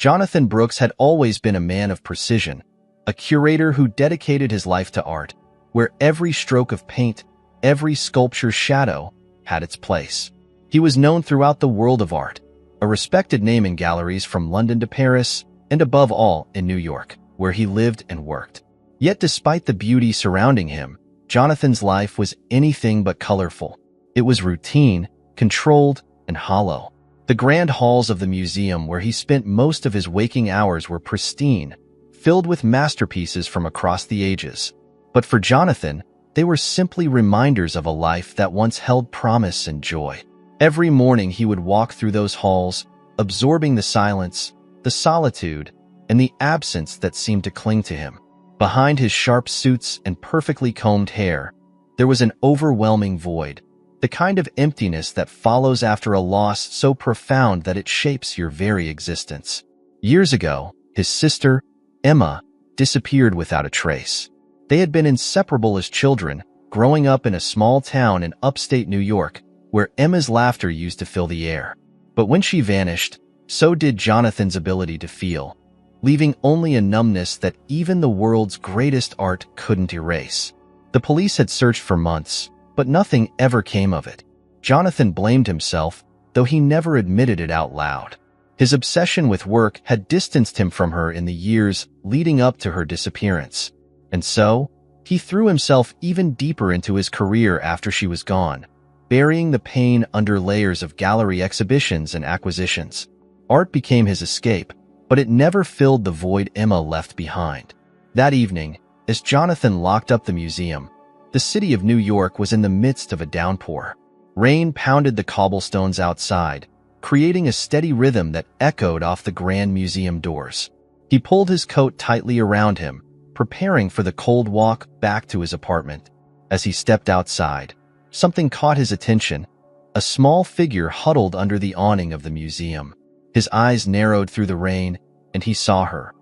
Jonathan Brooks had always been a man of precision, a curator who dedicated his life to art, where every stroke of paint, every sculpture's shadow, had its place. He was known throughout the world of art, a respected name in galleries from London to Paris, and above all in New York, where he lived and worked. Yet despite the beauty surrounding him, Jonathan's life was anything but colorful. It was routine, controlled, and hollow. The grand halls of the museum where he spent most of his waking hours were pristine, filled with masterpieces from across the ages. But for Jonathan, they were simply reminders of a life that once held promise and joy. Every morning he would walk through those halls, absorbing the silence, the solitude, and the absence that seemed to cling to him. Behind his sharp suits and perfectly combed hair, there was an overwhelming void, the kind of emptiness that follows after a loss so profound that it shapes your very existence. Years ago, his sister, Emma, disappeared without a trace. They had been inseparable as children, growing up in a small town in upstate New York, where Emma's laughter used to fill the air. But when she vanished, so did Jonathan's ability to feel, leaving only a numbness that even the world's greatest art couldn't erase. The police had searched for months, but nothing ever came of it. Jonathan blamed himself, though he never admitted it out loud. His obsession with work had distanced him from her in the years leading up to her disappearance. And so, he threw himself even deeper into his career after she was gone, burying the pain under layers of gallery exhibitions and acquisitions. Art became his escape, but it never filled the void Emma left behind. That evening, as Jonathan locked up the museum, the city of New York was in the midst of a downpour. Rain pounded the cobblestones outside, creating a steady rhythm that echoed off the grand museum doors. He pulled his coat tightly around him, preparing for the cold walk back to his apartment. As he stepped outside, something caught his attention, a small figure huddled under the awning of the museum. His eyes narrowed through the rain, and he saw her.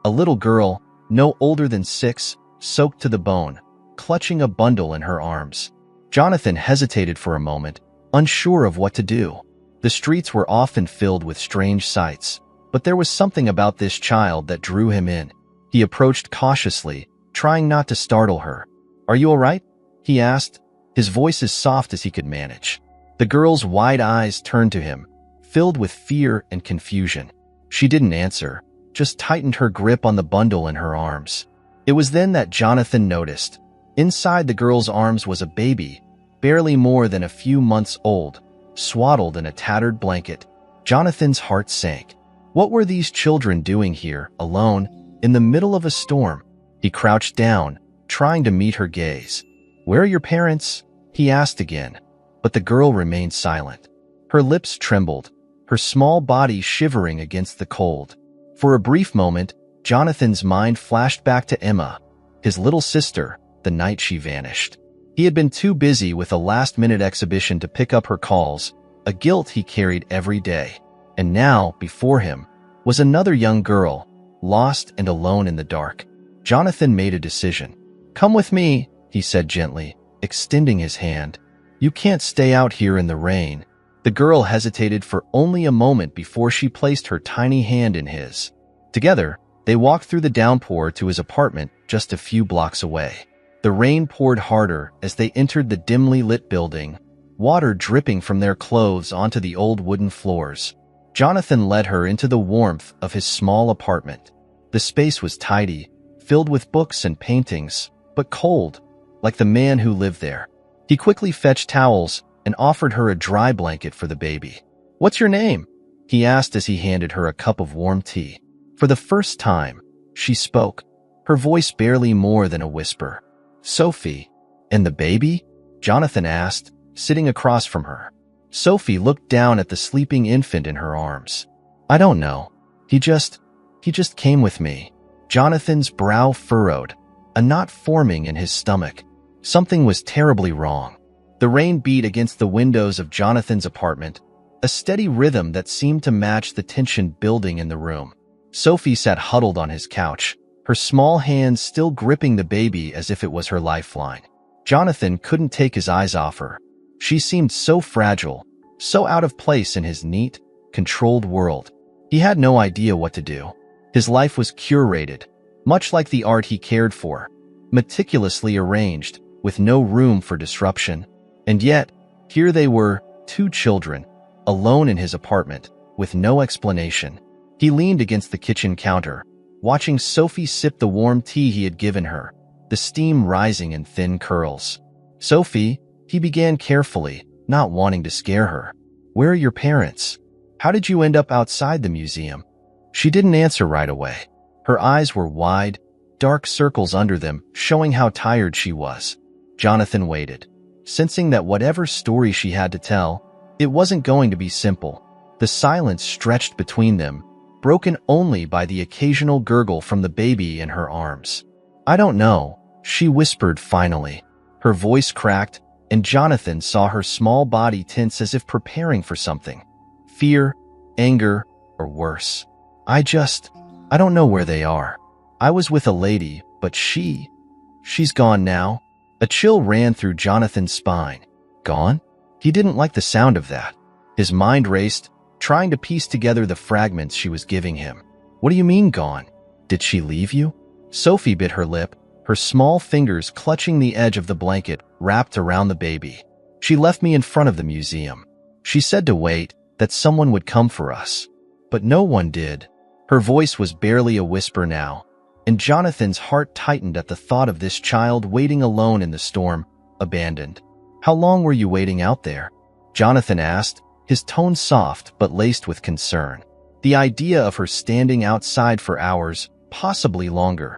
A little girl, no older than 6, soaked to the bone, clutching a bundle in her arms. Jonathan hesitated for a moment, unsure of what to do. The streets were often filled with strange sights, but there was something about this child that drew him in. He approached cautiously, trying not to startle her. "Are you all right?" he asked, his voice as soft as he could manage. The girl's wide eyes turned to him, filled with fear and confusion. She didn't answer, just tightened her grip on the bundle in her arms. It was then that Jonathan noticed. Inside the girl's arms was a baby, barely more than a few months old, swaddled in a tattered blanket. Jonathan's heart sank. What were these children doing here, alone, in the middle of a storm? He crouched down, trying to meet her gaze. "Where are your parents?" he asked again, but the girl remained silent. Her lips trembled, her small body shivering against the cold. For a brief moment, Jonathan's mind flashed back to Emma, his little sister, the night she vanished. He had been too busy with a last-minute exhibition to pick up her calls, a guilt he carried every day. And now, before him, was another young girl, lost and alone in the dark. Jonathan made a decision. "Come with me," he said gently, extending his hand. "You can't stay out here in the rain." The girl hesitated for only a moment before she placed her tiny hand in his. Together, they walked through the downpour to his apartment just a few blocks away. The rain poured harder as they entered the dimly lit building, water dripping from their clothes onto the old wooden floors. Jonathan led her into the warmth of his small apartment. The space was tidy, filled with books and paintings, but cold, like the man who lived there. He quickly fetched towels and offered her a dry blanket for the baby. "What's your name?" he asked as he handed her a cup of warm tea. For the first time, she spoke, her voice barely more than a whisper. "Sophie." "And the baby?" Jonathan asked, sitting across from her. Sophie looked down at the sleeping infant in her arms. "I don't know. He just came with me." Jonathan's brow furrowed, a knot forming in his stomach. Something was terribly wrong. The rain beat against the windows of Jonathan's apartment, a steady rhythm that seemed to match the tension building in the room. Sophie sat huddled on his couch, her small hands still gripping the baby as if it was her lifeline. Jonathan couldn't take his eyes off her. She seemed so fragile, so out of place in his neat, controlled world. He had no idea what to do. His life was curated, much like the art he cared for, meticulously arranged, with no room for disruption. And yet, here they were, two children, alone in his apartment, with no explanation. He leaned against the kitchen counter, watching Sophie sip the warm tea he had given her, the steam rising in thin curls. "Sophie," he began carefully, not wanting to scare her. "Where are your parents? How did you end up outside the museum?" She didn't answer right away. Her eyes were wide, dark circles under them, showing how tired she was. Jonathan waited, sensing that whatever story she had to tell, it wasn't going to be simple. The silence stretched between them, broken only by the occasional gurgle from the baby in her arms. "I don't know," she whispered finally. Her voice cracked, and Jonathan saw her small body tense as if preparing for something. Fear, anger, or worse. I don't know where they are. I was with a lady, but she's gone now." A chill ran through Jonathan's spine. Gone? He didn't like the sound of that. His mind raced, trying to piece together the fragments she was giving him. "What do you mean gone? Did she leave you?" Sophie bit her lip, her small fingers clutching the edge of the blanket wrapped around the baby. "She left me in front of the museum. She said to wait, that someone would come for us. But no one did." Her voice was barely a whisper now, and Jonathan's heart tightened at the thought of this child waiting alone in the storm, abandoned. "How long were you waiting out there?" Jonathan asked, his tone soft but laced with concern. The idea of her standing outside for hours, possibly longer,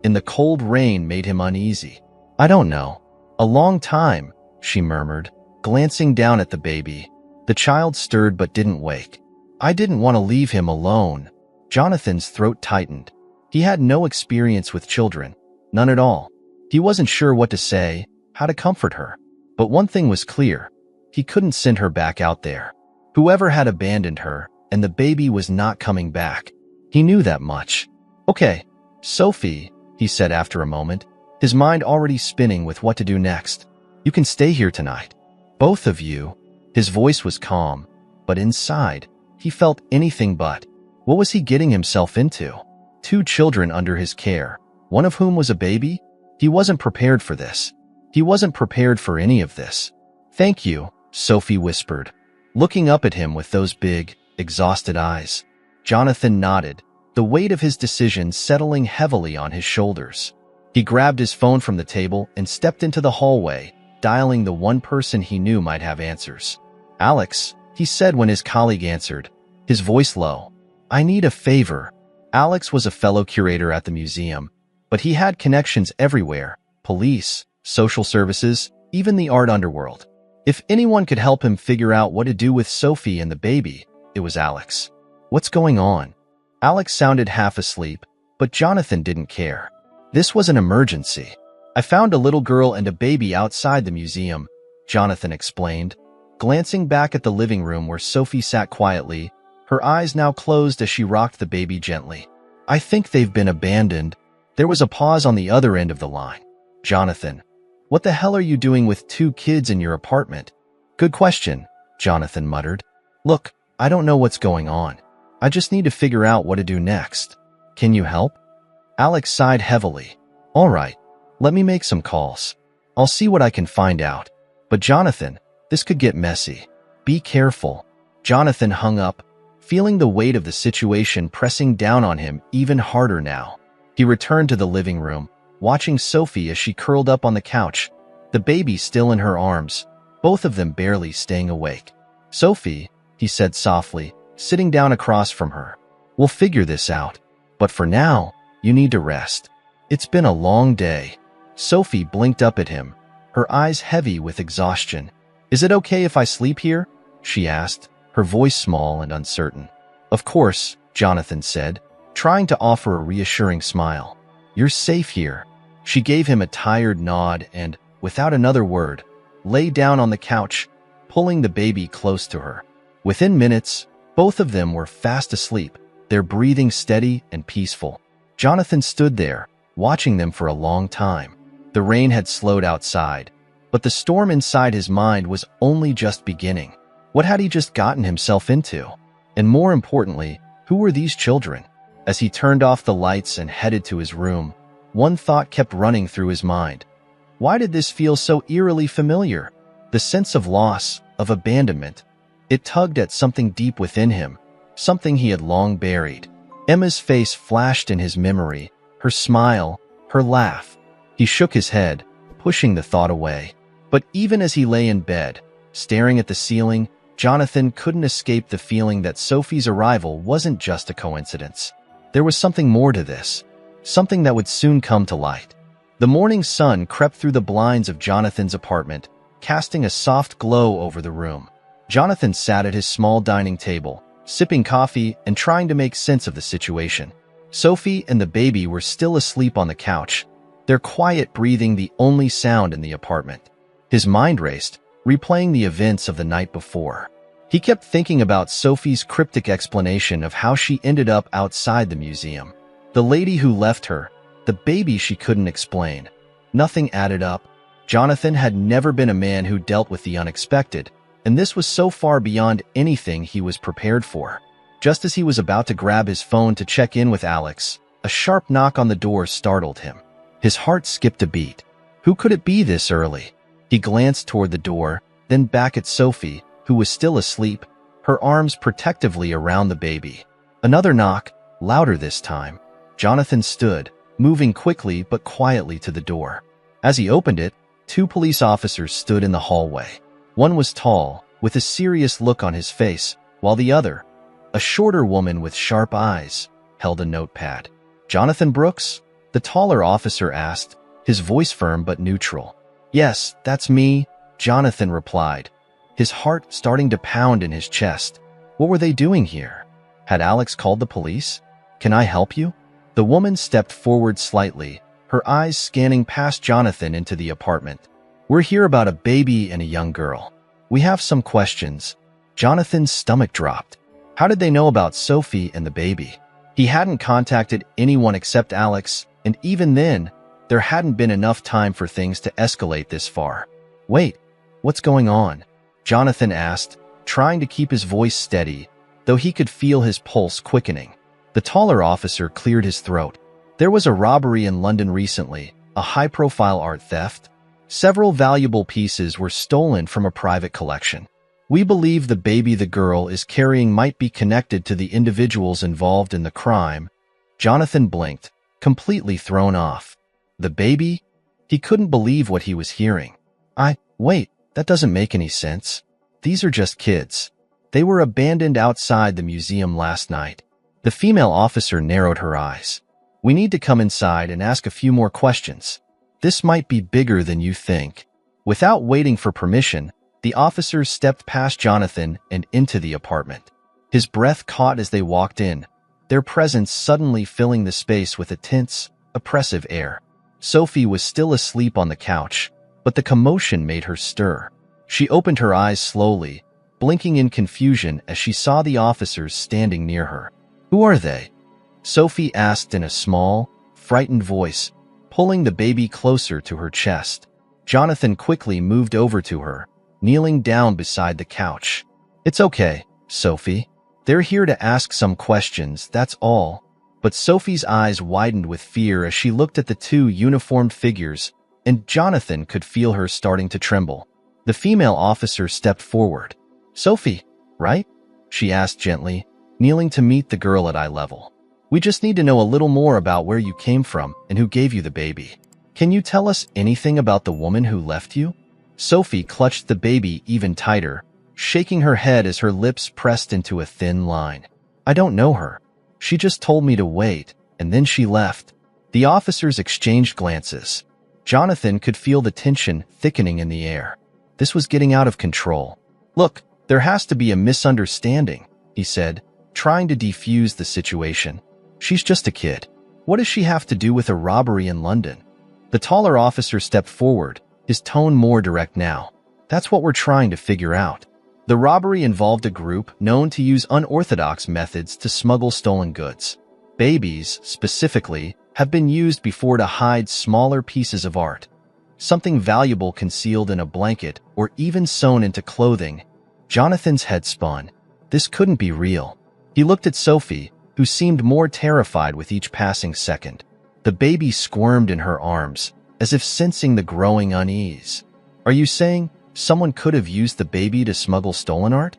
in the cold rain made him uneasy. "I don't know. A long time," she murmured, glancing down at the baby. The child stirred but didn't wake. "I didn't want to leave him alone." Jonathan's throat tightened. He had no experience with children, none at all. He wasn't sure what to say, how to comfort her. But one thing was clear. He couldn't send her back out there. Whoever had abandoned her, and the baby was not coming back. He knew that much. "Okay, Sophie," he said after a moment, his mind already spinning with what to do next. "You can stay here tonight. Both of you." His voice was calm, but inside, he felt anything but. What was he getting himself into? Two children under his care, one of whom was a baby? He wasn't prepared for this. He wasn't prepared for any of this. "Thank you," Sophie whispered, looking up at him with those big, exhausted eyes. Jonathan nodded, the weight of his decision settling heavily on his shoulders. He grabbed his phone from the table and stepped into the hallway, dialing the one person he knew might have answers. "Alex," he said when his colleague answered, his voice low. "I need a favor." Alex was a fellow curator at the museum, but he had connections everywhere: police, social services, even the art underworld. If anyone could help him figure out what to do with Sophie and the baby, it was Alex. "What's going on?" Alex sounded half asleep, but Jonathan didn't care. "This was an emergency. I found a little girl and a baby outside the museum," Jonathan explained, glancing back at the living room where Sophie sat quietly, her eyes now closed as she rocked the baby gently. "I think they've been abandoned." There was a pause on the other end of the line. "Jonathan, what the hell are you doing with two kids in your apartment?" "Good question," Jonathan muttered. "Look, I don't know what's going on. I just need to figure out what to do next. Can you help?" Alex sighed heavily. "All right, let me make some calls. I'll see what I can find out. But Jonathan, this could get messy. Be careful." Jonathan hung up, feeling the weight of the situation pressing down on him even harder now. He returned to the living room, watching Sophie as she curled up on the couch, the baby still in her arms, both of them barely staying awake. "Sophie," he said softly, sitting down across from her, "we'll figure this out. But for now, you need to rest. It's been a long day." Sophie blinked up at him, her eyes heavy with exhaustion. "Is it okay if I sleep here?" she asked, her voice small and uncertain. "Of course," Jonathan said, trying to offer a reassuring smile. "You're safe here." She gave him a tired nod and, without another word, lay down on the couch, pulling the baby close to her. Within minutes, both of them were fast asleep, their breathing steady and peaceful. Jonathan stood there, watching them for a long time. The rain had slowed outside, but the storm inside his mind was only just beginning. What had he just gotten himself into? And more importantly, Who were these children? As he turned off the lights and headed to his room, one thought kept running through his mind. Why did this feel so eerily familiar? The sense of loss, of abandonment. It tugged at something deep within him, something he had long buried. Emma's face flashed in his memory, her smile, her laugh. He shook his head, pushing the thought away. But even as he lay in bed, staring at the ceiling, Jonathan couldn't escape the feeling that Sophie's arrival wasn't just a coincidence. There was something more to this, something that would soon come to light. The morning sun crept through the blinds of Jonathan's apartment, casting a soft glow over the room. Jonathan sat at his small dining table, sipping coffee and trying to make sense of the situation. Sophie and the baby were still asleep on the couch, their quiet breathing the only sound in the apartment. His mind raced, replaying the events of the night before. He kept thinking about Sophie's cryptic explanation of how she ended up outside the museum. The lady who left her, the baby she couldn't explain. Nothing added up. Jonathan had never been a man who dealt with the unexpected, and this was so far beyond anything he was prepared for. Just as he was about to grab his phone to check in with Alex, a sharp knock on the door startled him. His heart skipped a beat. Who could it be this early? He glanced toward the door, then back at Sophie, who was still asleep, her arms protectively around the baby. Another knock, louder this time. Jonathan stood, moving quickly but quietly to the door. As he opened it, 2 police officers stood in the hallway. One was tall, with a serious look on his face, while the other, a shorter woman with sharp eyes, held a notepad. "Jonathan Brooks?" the taller officer asked, his voice firm but neutral. "Yes, that's me," Jonathan replied, his heart starting to pound in his chest. What were they doing here? Had Alex called the police? "Can I help you?" The woman stepped forward slightly, her eyes scanning past Jonathan into the apartment. "We're here about a baby and a young girl. We have some questions." Jonathan's stomach dropped. How did they know about Sophie and the baby? He hadn't contacted anyone except Alex, and even then, there hadn't been enough time for things to escalate this far. "Wait, what's going on?" Jonathan asked, trying to keep his voice steady, though he could feel his pulse quickening. The taller officer cleared his throat. "There was a robbery in London recently, a high-profile art theft. Several valuable pieces were stolen from a private collection. We believe the baby the girl is carrying might be connected to the individuals involved in the crime." Jonathan blinked, completely thrown off. The baby? He couldn't believe what he was hearing. Wait, that doesn't make any sense. These are just kids. They were abandoned outside the museum last night." The female officer narrowed her eyes. "We need to come inside and ask a few more questions. This might be bigger than you think." Without waiting for permission, the officers stepped past Jonathan and into the apartment. His breath caught as they walked in, their presence suddenly filling the space with a tense, oppressive air. Sophie was still asleep on the couch, but the commotion made her stir. She opened her eyes slowly, blinking in confusion as she saw the officers standing near her. "Who are they?" Sophie asked in a small, frightened voice, pulling the baby closer to her chest. Jonathan quickly moved over to her, kneeling down beside the couch. "It's okay, Sophie. They're here to ask some questions, that's all." But Sophie's eyes widened with fear as she looked at the 2 uniformed figures, and Jonathan could feel her starting to tremble. The female officer stepped forward. "Sophie, right?" she asked gently, kneeling to meet the girl at eye level. "We just need to know a little more about where you came from and who gave you the baby. Can you tell us anything about the woman who left you?" Sophie clutched the baby even tighter, shaking her head as her lips pressed into a thin line. "I don't know her. She just told me to wait, and then she left." The officers exchanged glances. Jonathan could feel the tension thickening in the air. This was getting out of control. "Look, there has to be a misunderstanding," he said, trying to defuse the situation. "She's just a kid. What does she have to do with a robbery in London?" The taller officer stepped forward, his tone more direct now. "That's what we're trying to figure out. The robbery involved a group known to use unorthodox methods to smuggle stolen goods. Babies, specifically, have been used before to hide smaller pieces of art. Something valuable concealed in a blanket or even sewn into clothing." Jonathan's head spun. This couldn't be real. He looked at Sophie, who seemed more terrified with each passing second. The baby squirmed in her arms, as if sensing the growing unease. "Are you saying someone could have used the baby to smuggle stolen art?"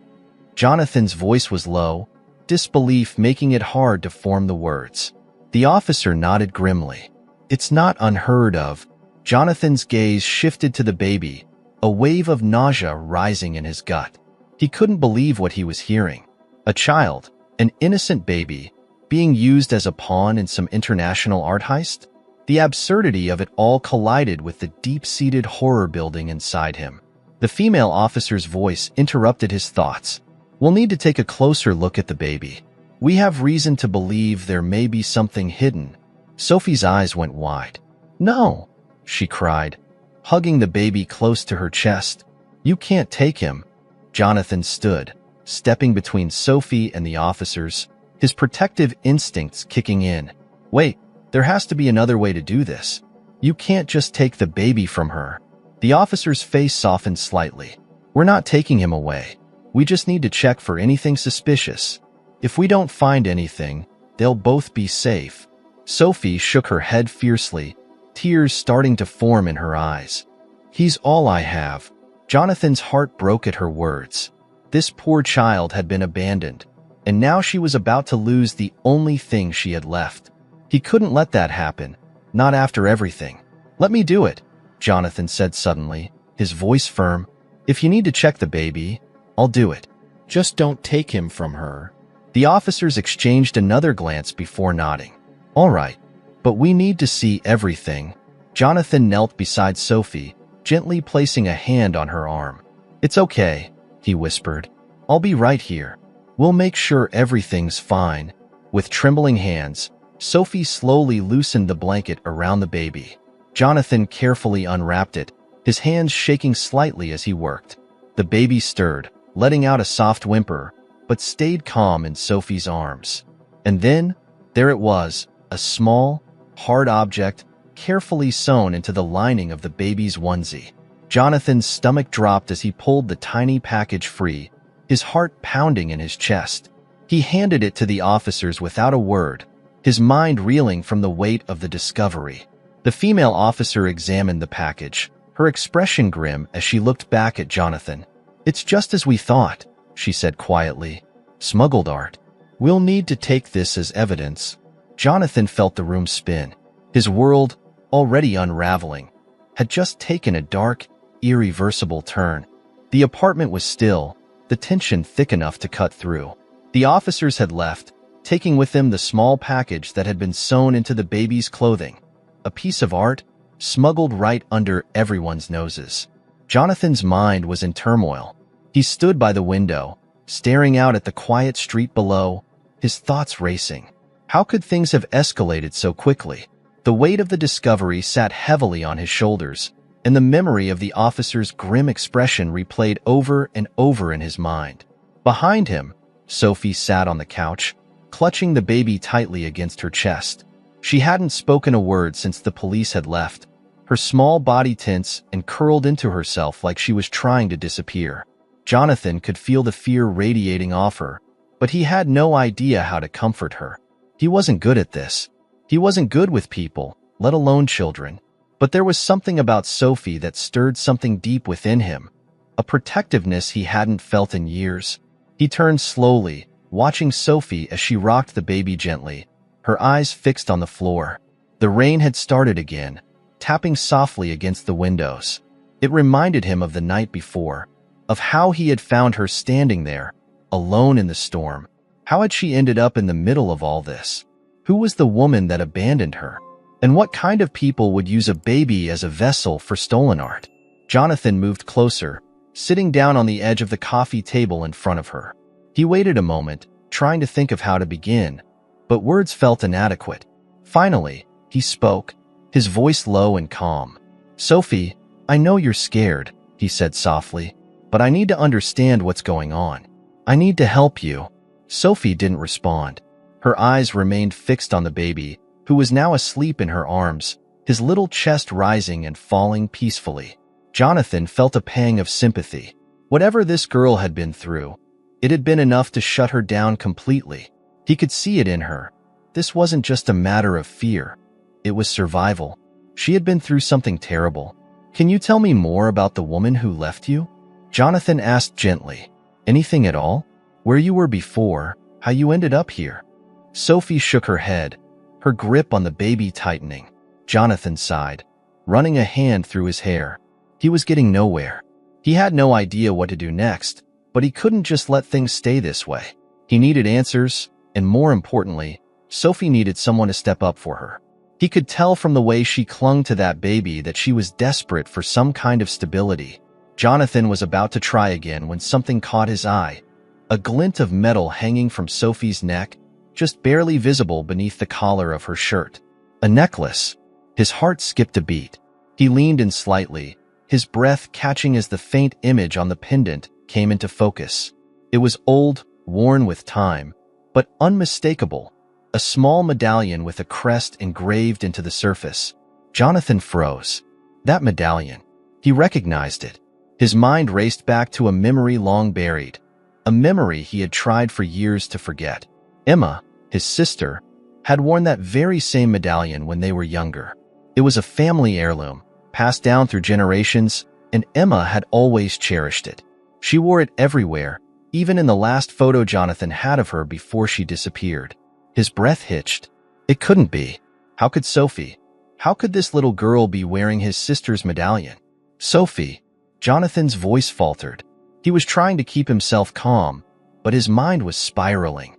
Jonathan's voice was low, disbelief making it hard to form the words. The officer nodded grimly. "It's not unheard of." Jonathan's gaze shifted to the baby, a wave of nausea rising in his gut. He couldn't believe what he was hearing. A child, an innocent baby, being used as a pawn in some international art heist? The absurdity of it all collided with the deep-seated horror building inside him. The female officer's voice interrupted his thoughts. "We'll need to take a closer look at the baby. We have reason to believe there may be something hidden." Sophie's eyes went wide. "No," she cried, hugging the baby close to her chest. "You can't take him." Jonathan stood, stepping between Sophie and the officers, his protective instincts kicking in. "Wait, there has to be another way to do this. You can't just take the baby from her." The officer's face softened slightly. "We're not taking him away. We just need to check for anything suspicious. If we don't find anything, they'll both be safe." Sophie shook her head fiercely, tears starting to form in her eyes. "He's all I have." Jonathan's heart broke at her words. This poor child had been abandoned, and now she was about to lose the only thing she had left. He couldn't let that happen, not after everything. "Let me do it," Jonathan said suddenly, his voice firm. "If you need to check the baby, I'll do it. Just don't take him from her." The officers exchanged another glance before nodding. "All right, but we need to see everything." Jonathan knelt beside Sophie, gently placing a hand on her arm. "It's okay," he whispered. "I'll be right here. We'll make sure everything's fine." With trembling hands, Sophie slowly loosened the blanket around the baby. Jonathan carefully unwrapped it, his hands shaking slightly as he worked. The baby stirred, letting out a soft whimper, but stayed calm in Sophie's arms. And then, there it was, a small, hard object, carefully sewn into the lining of the baby's onesie. Jonathan's stomach dropped as he pulled the tiny package free, his heart pounding in his chest. He handed it to the officers without a word, his mind reeling from the weight of the discovery. The female officer examined the package, her expression grim as she looked back at Jonathan. "It's just as we thought," she said quietly. "Smuggled art. We'll need to take this as evidence." Jonathan felt the room spin. His world, already unraveling, had just taken a dark, irreversible turn. The apartment was still, the tension thick enough to cut through. The officers had left, taking with them the small package that had been sewn into the baby's clothing. A piece of art, smuggled right under everyone's noses. Jonathan's mind was in turmoil. He stood by the window, staring out at the quiet street below, his thoughts racing. How could things have escalated so quickly? The weight of the discovery sat heavily on his shoulders, and the memory of the officer's grim expression replayed over and over in his mind. Behind him, Sophie sat on the couch, clutching the baby tightly against her chest. She hadn't spoken a word since the police had left, her small body tense and curled into herself like she was trying to disappear. Jonathan could feel the fear radiating off her, but he had no idea how to comfort her. He wasn't good at this. He wasn't good with people, let alone children. But there was something about Sophie that stirred something deep within him, a protectiveness he hadn't felt in years. He turned slowly, watching Sophie as she rocked the baby gently, her eyes fixed on the floor. The rain had started again, tapping softly against the windows. It reminded him of the night before, of how he had found her standing there, alone in the storm. How had she ended up in the middle of all this? Who was the woman that abandoned her? And what kind of people would use a baby as a vessel for stolen art? Jonathan moved closer, sitting down on the edge of the coffee table in front of her. He waited a moment, trying to think of how to begin, but words felt inadequate. Finally, he spoke, his voice low and calm. "Sophie, I know you're scared," he said softly, "but I need to understand what's going on. I need to help you." Sophie didn't respond. Her eyes remained fixed on the baby, who was now asleep in her arms, his little chest rising and falling peacefully. Jonathan felt a pang of sympathy. Whatever this girl had been through, it had been enough to shut her down completely. He could see it in her. This wasn't just a matter of fear. It was survival. She had been through something terrible. "Can you tell me more about the woman who left you?" Jonathan asked gently. "Anything at all? Where you were before, how you ended up here?" Sophie shook her head, her grip on the baby tightening. Jonathan sighed, running a hand through his hair. He was getting nowhere. He had no idea what to do next, but he couldn't just let things stay this way. He needed answers, and more importantly, Sophie needed someone to step up for her. He could tell from the way she clung to that baby that she was desperate for some kind of stability. Jonathan was about to try again when something caught his eye. A glint of metal hanging from Sophie's neck, just barely visible beneath the collar of her shirt. A necklace. His heart skipped a beat. He leaned in slightly, his breath catching as the faint image on the pendant came into focus. It was old, worn with time, but unmistakable. A small medallion with a crest engraved into the surface. Jonathan froze. That medallion. He recognized it. His mind raced back to a memory long buried. A memory he had tried for years to forget. Emma, his sister, had worn that very same medallion when they were younger. It was a family heirloom, passed down through generations, and Emma had always cherished it. She wore it everywhere, even in the last photo Jonathan had of her before she disappeared. His breath hitched. It couldn't be. How could Sophie? How could this little girl be wearing his sister's medallion? Sophie. Jonathan's voice faltered. He was trying to keep himself calm, but his mind was spiraling.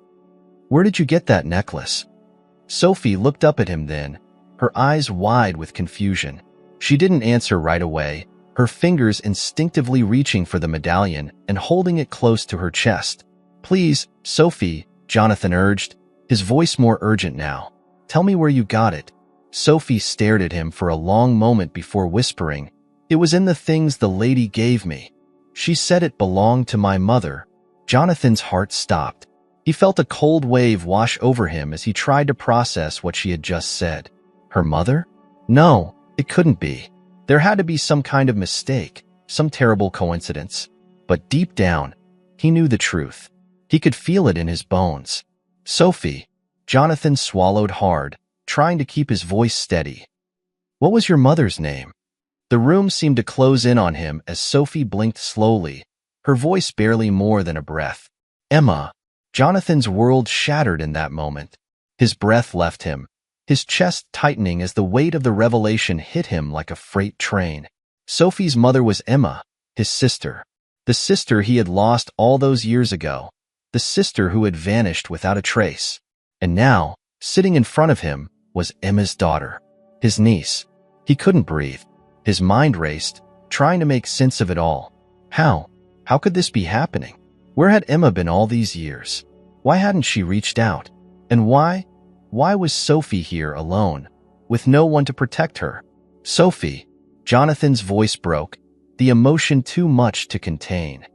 "Where did you get that necklace?" Sophie looked up at him then, her eyes wide with confusion. She didn't answer right away, her fingers instinctively reaching for the medallion and holding it close to her chest. "Please, Sophie," Jonathan urged, his voice more urgent now. "Tell me where you got it." Sophie stared at him for a long moment before whispering, "It was in the things the lady gave me. She said it belonged to my mother." Jonathan's heart stopped. He felt a cold wave wash over him as he tried to process what she had just said. Her mother? No, it couldn't be. There had to be some kind of mistake, some terrible coincidence. But deep down, he knew the truth. He could feel it in his bones. "Sophie." Jonathan swallowed hard, trying to keep his voice steady. "What was your mother's name?" The room seemed to close in on him as Sophie blinked slowly, her voice barely more than a breath. "Emma." Jonathan's world shattered in that moment. His breath left him, his chest tightening as the weight of the revelation hit him like a freight train. Sophie's mother was Emma, his sister. The sister he had lost all those years ago. The sister who had vanished without a trace. And now, sitting in front of him, was Emma's daughter, his niece. He couldn't breathe. His mind raced, trying to make sense of it all. How? How could this be happening? Where had Emma been all these years? Why hadn't she reached out? And why was Sophie here alone, with no one to protect her? "Sophie." Jonathan's voice broke, the emotion too much to contain.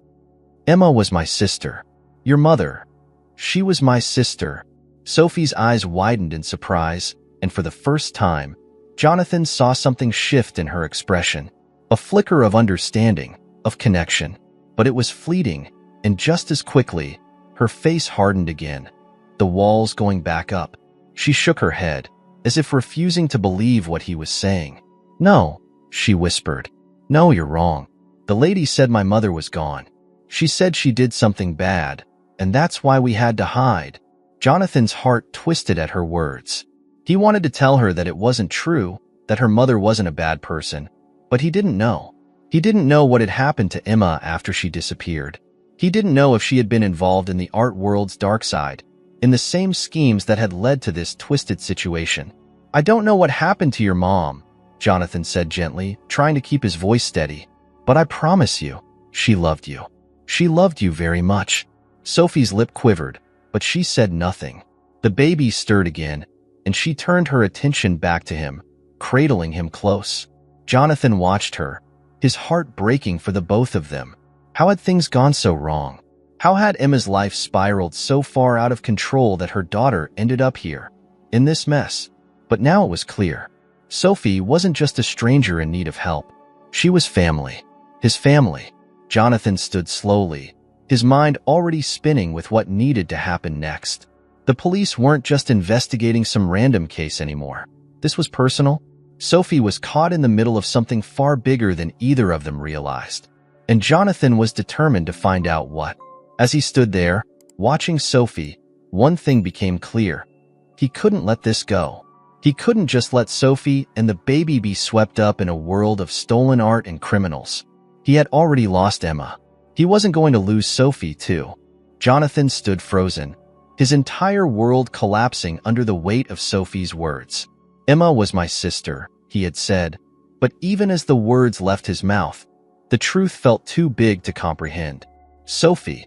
"Emma was my sister. Your mother. She was my sister." Sophie's eyes widened in surprise, and for the first time, Jonathan saw something shift in her expression. A flicker of understanding, of connection. But it was fleeting, and just as quickly, her face hardened again, the walls going back up. She shook her head, as if refusing to believe what he was saying. "No," she whispered. "No, you're wrong. The lady said my mother was gone. She said she did something bad, and that's why we had to hide." Jonathan's heart twisted at her words. He wanted to tell her that it wasn't true, that her mother wasn't a bad person, but he didn't know. He didn't know what had happened to Emma after she disappeared. He didn't know if she had been involved in the art world's dark side, in the same schemes that had led to this twisted situation. "I don't know what happened to your mom," Jonathan said gently, trying to keep his voice steady. "But I promise you, she loved you. She loved you very much." Sophie's lip quivered, but she said nothing. The baby stirred again, and she turned her attention back to him, cradling him close. Jonathan watched her, his heart breaking for the both of them. How had things gone so wrong? How had Emma's life spiraled so far out of control that her daughter ended up here, in this mess? But now it was clear. Sophie wasn't just a stranger in need of help. She was family. His family. Jonathan stood slowly, his mind already spinning with what needed to happen next. The police weren't just investigating some random case anymore. This was personal. Sophie was caught in the middle of something far bigger than either of them realized. And Jonathan was determined to find out what. As he stood there, watching Sophie, one thing became clear. He couldn't let this go. He couldn't just let Sophie and the baby be swept up in a world of stolen art and criminals. He had already lost Emma. He wasn't going to lose Sophie, too. Jonathan stood frozen, his entire world collapsing under the weight of Sophie's words. Emma was my sister, he had said, but even as the words left his mouth, the truth felt too big to comprehend. Sophie,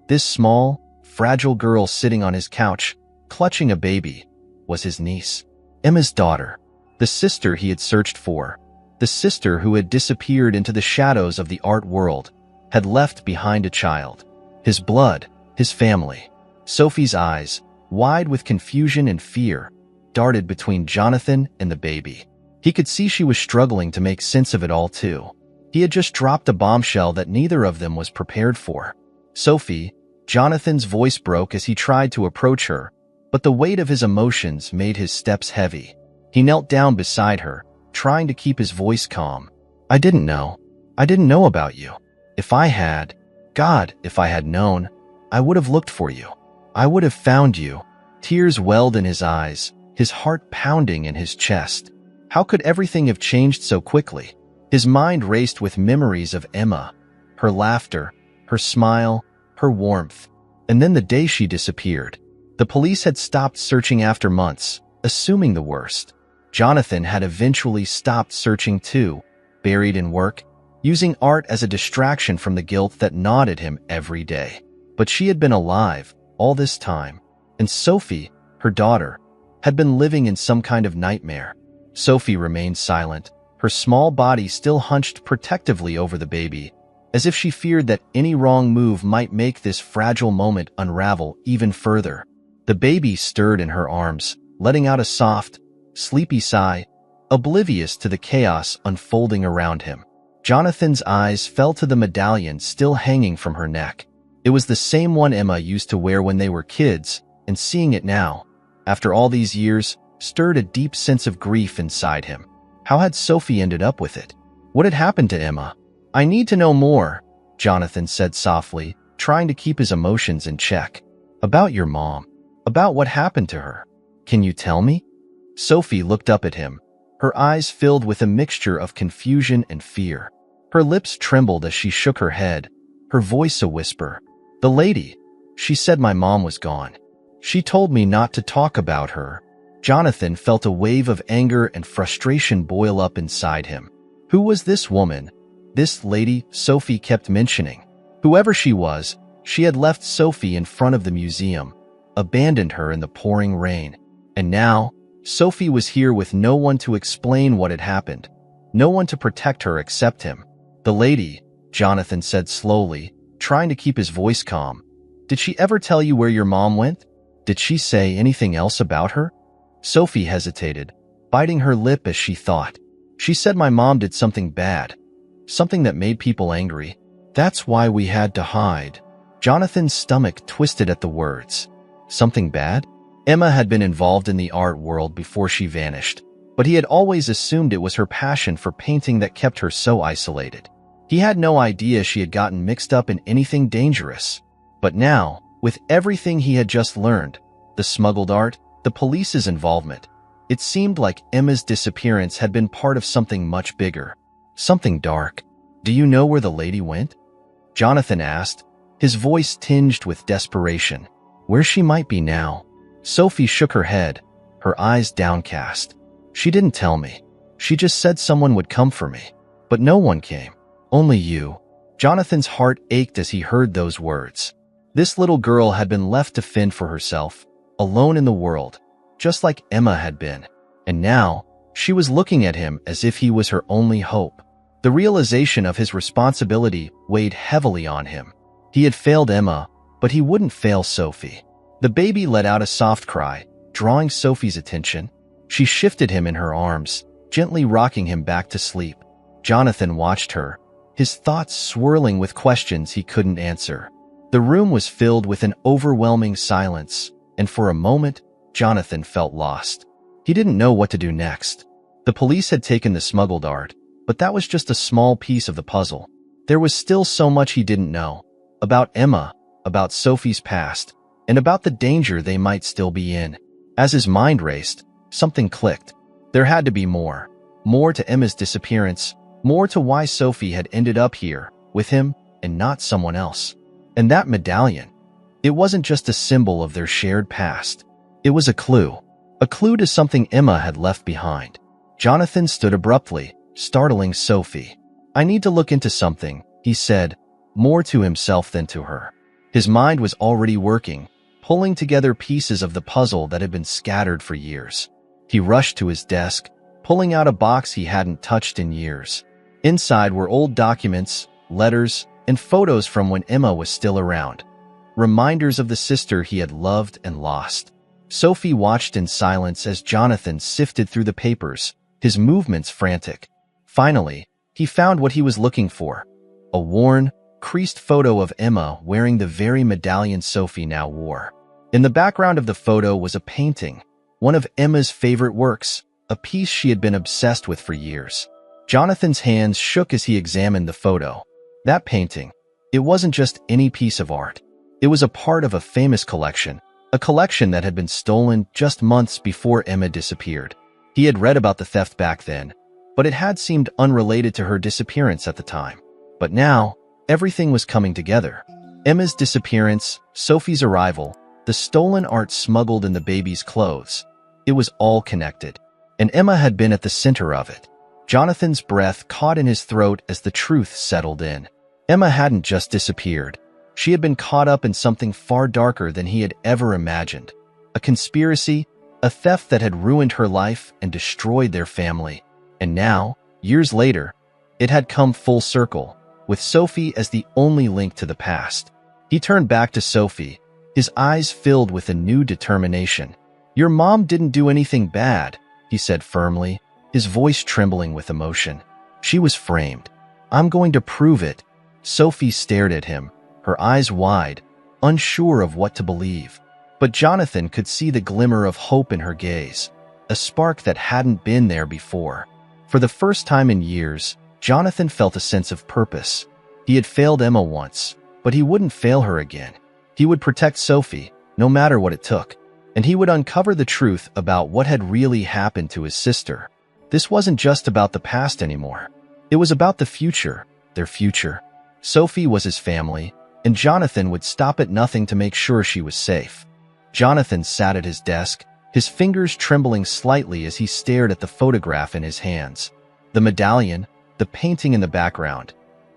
this small, fragile girl sitting on his couch, clutching a baby, was his niece. Emma's daughter, the sister he had searched for, the sister who had disappeared into the shadows of the art world, had left behind a child. His blood, his family. Sophie's eyes, wide with confusion and fear, darted between Jonathan and the baby. He could see she was struggling to make sense of it all too. He had just dropped a bombshell that neither of them was prepared for. Sophie, Jonathan's voice broke as he tried to approach her, but the weight of his emotions made his steps heavy. He knelt down beside her, trying to keep his voice calm. I didn't know. I didn't know about you. If I had, God, if I had known, I would have looked for you. I would have found you. Tears welled in his eyes, his heart pounding in his chest. How could everything have changed so quickly? His mind raced with memories of Emma, her laughter, her smile, her warmth. And then the day she disappeared. The police had stopped searching after months, assuming the worst. Jonathan had eventually stopped searching too, buried in work, using art as a distraction from the guilt that gnawed at him every day. But she had been alive all this time, and Sophie, her daughter, had been living in some kind of nightmare. Sophie remained silent, her small body still hunched protectively over the baby, as if she feared that any wrong move might make this fragile moment unravel even further. The baby stirred in her arms, letting out a soft, sleepy sigh, oblivious to the chaos unfolding around him. Jonathan's eyes fell to the medallion still hanging from her neck. It was the same one Emma used to wear when they were kids, and seeing it now, after all these years, stirred a deep sense of grief inside him. How had Sophie ended up with it? What had happened to Emma? I need to know more, Jonathan said softly, trying to keep his emotions in check. About your mom. About what happened to her. Can you tell me? Sophie looked up at him, her eyes filled with a mixture of confusion and fear. Her lips trembled as she shook her head, her voice a whisper. The lady, she said my mom was gone. She told me not to talk about her. Jonathan felt a wave of anger and frustration boil up inside him. Who was this woman? This lady Sophie kept mentioning. Whoever she was, she had left Sophie in front of the museum, abandoned her in the pouring rain. And now, Sophie was here with no one to explain what had happened, no one to protect her except him. The lady, Jonathan said slowly, trying to keep his voice calm. Did she ever tell you where your mom went? Did she say anything else about her? Sophie hesitated, biting her lip as she thought. She said my mom did something bad, something that made people angry. That's why we had to hide. Jonathan's stomach twisted at the words. Something bad? Emma had been involved in the art world before she vanished, but he had always assumed it was her passion for painting that kept her so isolated. He had no idea she had gotten mixed up in anything dangerous. But now, with everything he had just learned, the smuggled art, the police's involvement, it seemed like Emma's disappearance had been part of something much bigger, something dark. Do you know where the lady went? Jonathan asked, his voice tinged with desperation. Where she might be now? Sophie shook her head, her eyes downcast. She didn't tell me. She just said someone would come for me. But no one came. Only you. Jonathan's heart ached as he heard those words. This little girl had been left to fend for herself, alone in the world, just like Emma had been. And now, she was looking at him as if he was her only hope. The realization of his responsibility weighed heavily on him. He had failed Emma, but he wouldn't fail Sophie. The baby let out a soft cry, drawing Sophie's attention. She shifted him in her arms, gently rocking him back to sleep. Jonathan watched her, his thoughts swirling with questions he couldn't answer. The room was filled with an overwhelming silence, and for a moment, Jonathan felt lost. He didn't know what to do next. The police had taken the smuggled art, but that was just a small piece of the puzzle. There was still so much he didn't know. About Emma, about Sophie's past, and about the danger they might still be in. As his mind raced, something clicked. There had to be more. More to Emma's disappearance, more to why Sophie had ended up here, with him, and not someone else. And that medallion. It wasn't just a symbol of their shared past. It was a clue to something Emma had left behind. Jonathan stood abruptly, startling Sophie. "I need to look into something," he said, more to himself than to her. His mind was already working, pulling together pieces of the puzzle that had been scattered for years. He rushed to his desk, pulling out a box he hadn't touched in years. Inside were old documents, letters, and photos from when Emma was still around. Reminders of the sister he had loved and lost. Sophie watched in silence as Jonathan sifted through the papers, his movements frantic. Finally, he found what he was looking for. A worn, creased photo of Emma wearing the very medallion Sophie now wore. In the background of the photo was a painting, one of Emma's favorite works, a piece she had been obsessed with for years. Jonathan's hands shook as he examined the photo. That painting, it wasn't just any piece of art. It was a part of a famous collection, a collection that had been stolen just months before Emma disappeared. He had read about the theft back then, but it had seemed unrelated to her disappearance at the time. But now, everything was coming together. Emma's disappearance, Sophie's arrival, the stolen art smuggled in the baby's clothes. It was all connected, and Emma had been at the center of it. Jonathan's breath caught in his throat as the truth settled in. Emma hadn't just disappeared. She had been caught up in something far darker than he had ever imagined. A conspiracy, a theft that had ruined her life and destroyed their family. And now, years later, it had come full circle, with Sophie as the only link to the past. He turned back to Sophie, his eyes filled with a new determination. "Your mom didn't do anything bad," he said firmly, his voice trembling with emotion. "She was framed. I'm going to prove it." Sophie stared at him, her eyes wide, unsure of what to believe. But Jonathan could see the glimmer of hope in her gaze, a spark that hadn't been there before. For the first time in years, Jonathan felt a sense of purpose. He had failed Emma once, but he wouldn't fail her again. He would protect Sophie, no matter what it took, and he would uncover the truth about what had really happened to his sister. This wasn't just about the past anymore. It was about the future, their future. Sophie was his family, and Jonathan would stop at nothing to make sure she was safe. Jonathan sat at his desk, his fingers trembling slightly as he stared at the photograph in his hands. The medallion, the painting in the background.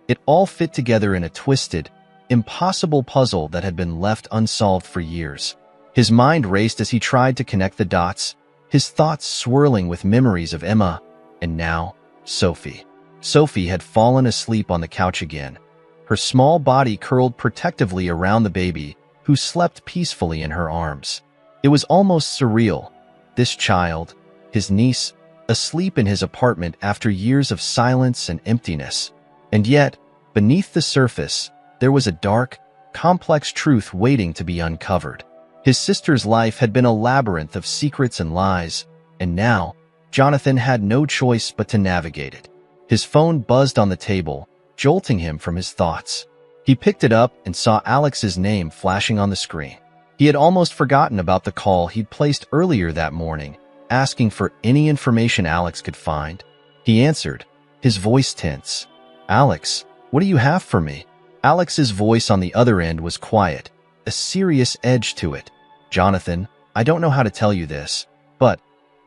It all fit together in a twisted, impossible puzzle that had been left unsolved for years. His mind raced as he tried to connect the dots, his thoughts swirling with memories of Emma, and now, Sophie. Sophie had fallen asleep on the couch again, her small body curled protectively around the baby, who slept peacefully in her arms. It was almost surreal. This child, his niece, asleep in his apartment after years of silence and emptiness. And yet, beneath the surface, there was a dark, complex truth waiting to be uncovered. His sister's life had been a labyrinth of secrets and lies, and now, Jonathan had no choice but to navigate it. His phone buzzed on the table, jolting him from his thoughts. He picked it up and saw Alex's name flashing on the screen. He had almost forgotten about the call he'd placed earlier that morning, asking for any information Alex could find. He answered, his voice tense. "Alex, what do you have for me?" Alex's voice on the other end was quiet, a serious edge to it. "Jonathan, I don't know how to tell you this, but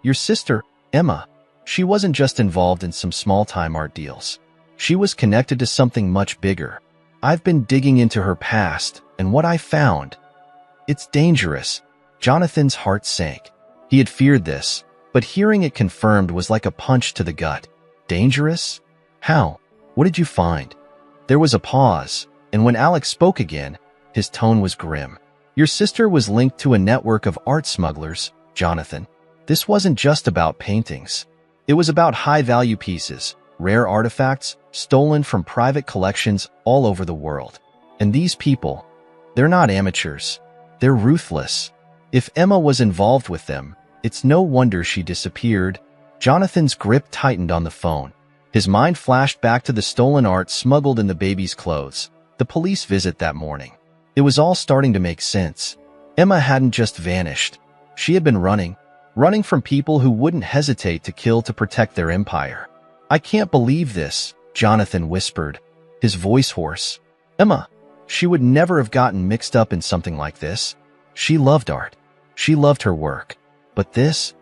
your sister, Emma, she wasn't just involved in some small-time art deals. She was connected to something much bigger. I've been digging into her past, and what I found, it's dangerous." Jonathan's heart sank. He had feared this, but hearing it confirmed was like a punch to the gut. Dangerous? How? What did you find? There was a pause, and when Alex spoke again, his tone was grim. "Your sister was linked to a network of art smugglers, Jonathan. This wasn't just about paintings. It was about high-value pieces, rare artifacts, stolen from private collections all over the world. And these people, they're not amateurs. They're ruthless. If Emma was involved with them, it's no wonder she disappeared. Jonathan's grip tightened on the phone. His mind flashed back to the stolen art smuggled in the baby's clothes, the police visit that morning. It was all starting to make sense. Emma hadn't just vanished. She had been running from people who wouldn't hesitate to kill to protect their empire. "I can't believe this," Jonathan whispered, his voice hoarse. Emma, she would never have gotten mixed up in something like this. She loved art. She loved her work. But this?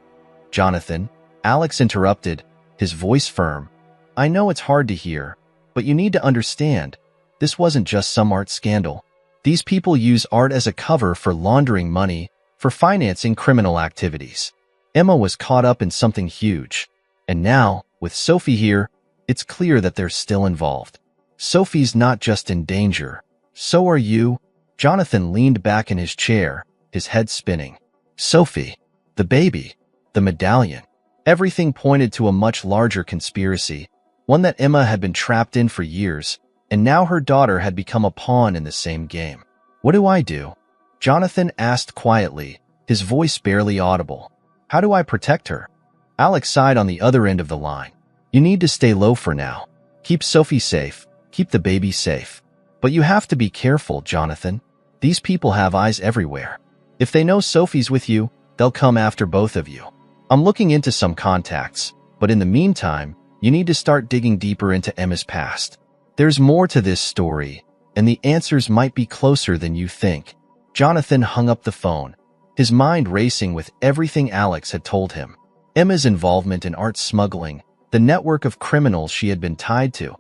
Jonathan, Alex interrupted, his voice firm. "I know it's hard to hear, but you need to understand, this wasn't just some art scandal. These people use art as a cover for laundering money, for financing criminal activities." Emma was caught up in something huge. And now, with Sophie here, it's clear that they're still involved. Sophie's not just in danger. So are you. Jonathan leaned back in his chair, his head spinning. Sophie, the baby, the medallion. Everything pointed to a much larger conspiracy, one that Emma had been trapped in for years, and now her daughter had become a pawn in the same game. "What do I do?" Jonathan asked quietly, his voice barely audible. "How do I protect her?" Alex sighed on the other end of the line. "You need to stay low for now. Keep Sophie safe. Keep the baby safe. But you have to be careful, Jonathan. These people have eyes everywhere. If they know Sophie's with you, they'll come after both of you. I'm looking into some contacts, but in the meantime, you need to start digging deeper into Emma's past. There's more to this story, and the answers might be closer than you think." Jonathan hung up the phone, his mind racing with everything Alex had told him. Emma's involvement in art smuggling, the network of criminals she had been tied to.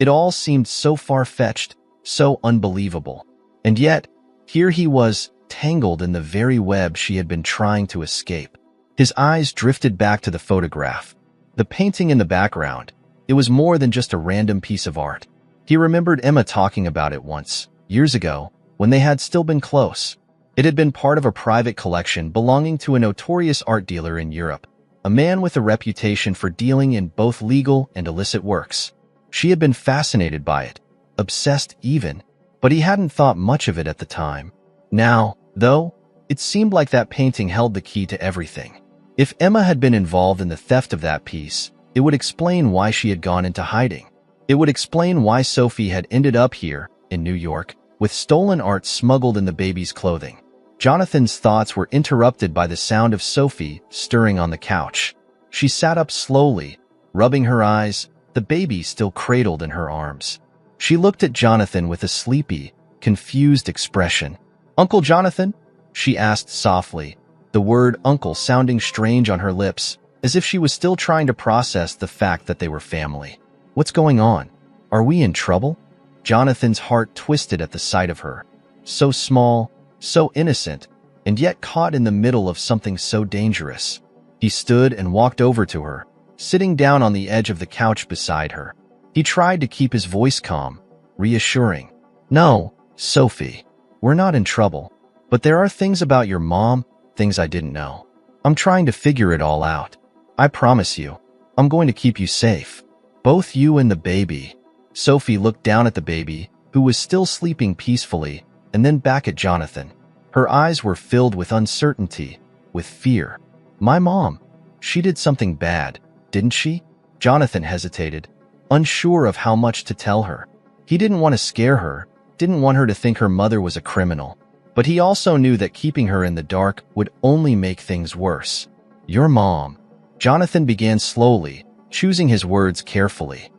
It all seemed so far-fetched, so unbelievable. And yet, here he was, tangled in the very web she had been trying to escape. His eyes drifted back to the photograph. The painting in the background. It was more than just a random piece of art. He remembered Emma talking about it once, years ago, when they had still been close. It had been part of a private collection belonging to a notorious art dealer in Europe, a man with a reputation for dealing in both legal and illicit works. She had been fascinated by it, obsessed even, but he hadn't thought much of it at the time. Now, though, it seemed like that painting held the key to everything. If Emma had been involved in the theft of that piece, it would explain why she had gone into hiding. It would explain why Sophie had ended up here, in New York, with stolen art smuggled in the baby's clothing. Jonathan's thoughts were interrupted by the sound of Sophie stirring on the couch. She sat up slowly, rubbing her eyes, the baby still cradled in her arms. She looked at Jonathan with a sleepy, confused expression. "Uncle Jonathan?" she asked softly, the word uncle sounding strange on her lips, as if she was still trying to process the fact that they were family. "What's going on? Are we in trouble?" Jonathan's heart twisted at the sight of her. So small, so innocent, and yet caught in the middle of something so dangerous. He stood and walked over to her, sitting down on the edge of the couch beside her. He tried to keep his voice calm, reassuring. "No, Sophie, we're not in trouble, but there are things about your mom, things I didn't know. I'm trying to figure it all out. I promise you, I'm going to keep you safe. Both you and the baby." Sophie looked down at the baby, who was still sleeping peacefully, and then back at Jonathan. Her eyes were filled with uncertainty, with fear. "My mom, she did something bad, didn't she?" Jonathan hesitated, unsure of how much to tell her. He didn't want to scare her, didn't want her to think her mother was a criminal. But he also knew that keeping her in the dark would only make things worse. "Your mom," Jonathan began slowly, choosing his words carefully.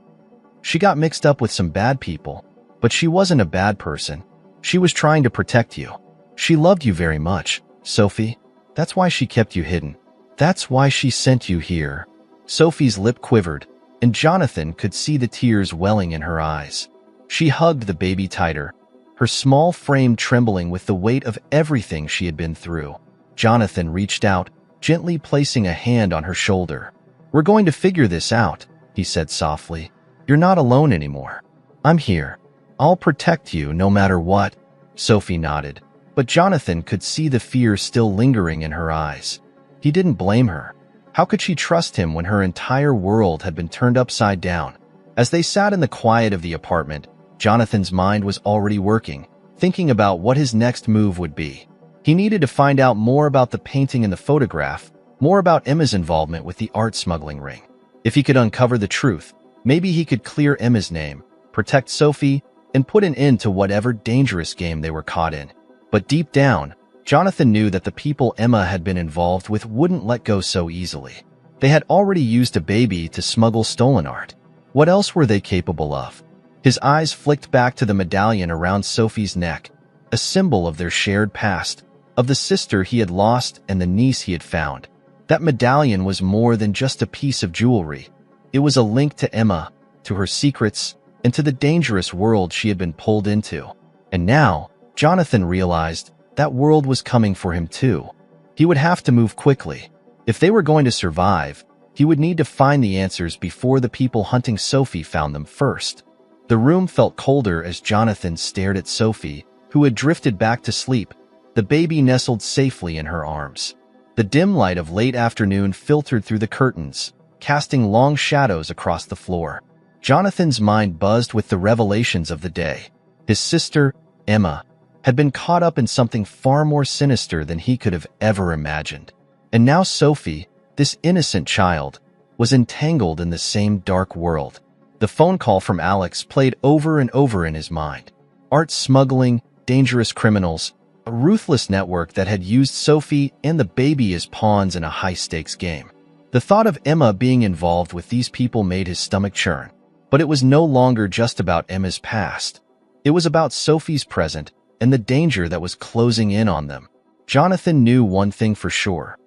"She got mixed up with some bad people, but she wasn't a bad person. She was trying to protect you. She loved you very much, Sophie. That's why she kept you hidden. That's why she sent you here." Sophie's lip quivered, and Jonathan could see the tears welling in her eyes. She hugged the baby tighter, her small frame trembling with the weight of everything she had been through. Jonathan reached out, gently placing a hand on her shoulder. "We're going to figure this out," he said softly. "You're not alone anymore. I'm here. I'll protect you no matter what." Sophie nodded, but Jonathan could see the fear still lingering in her eyes. He didn't blame her. How could she trust him when her entire world had been turned upside down? As they sat in the quiet of the apartment, Jonathan's mind was already working, thinking about what his next move would be. He needed to find out more about the painting and the photograph, more about Emma's involvement with the art smuggling ring. If he could uncover the truth, maybe he could clear Emma's name, protect Sophie, and put an end to whatever dangerous game they were caught in. But deep down, Jonathan knew that the people Emma had been involved with wouldn't let go so easily. They had already used a baby to smuggle stolen art. What else were they capable of? His eyes flicked back to the medallion around Sophie's neck, a symbol of their shared past, of the sister he had lost and the niece he had found. That medallion was more than just a piece of jewelry. It was a link to Emma, to her secrets, and to the dangerous world she had been pulled into. And now, Jonathan realized that world was coming for him too. He would have to move quickly. If they were going to survive, he would need to find the answers before the people hunting Sophie found them first. The room felt colder as Jonathan stared at Sophie, who had drifted back to sleep, the baby nestled safely in her arms. The dim light of late afternoon filtered through the curtains, casting long shadows across the floor. Jonathan's mind buzzed with the revelations of the day. His sister, Emma, had been caught up in something far more sinister than he could have ever imagined. And now Sophie, this innocent child, was entangled in the same dark world. The phone call from Alex played over and over in his mind. Art smuggling, dangerous criminals, a ruthless network that had used Sophie and the baby as pawns in a high-stakes game. The thought of Emma being involved with these people made his stomach churn. But it was no longer just about Emma's past. It was about Sophie's present and the danger that was closing in on them. Jonathan knew one thing for sure.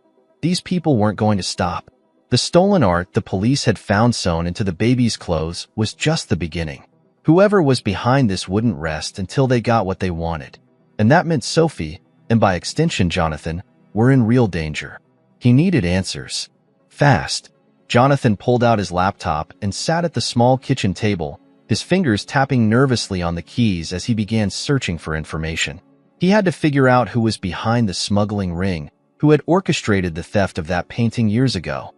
These people weren't going to stop. The stolen art the police had found sewn into the baby's clothes was just the beginning. Whoever was behind this wouldn't rest until they got what they wanted. And that meant Sophie, and by extension Jonathan, were in real danger. He needed answers. Fast. Jonathan pulled out his laptop and sat at the small kitchen table, his fingers tapping nervously on the keys as he began searching for information. He had to figure out who was behind the smuggling ring, who had orchestrated the theft of that painting years ago.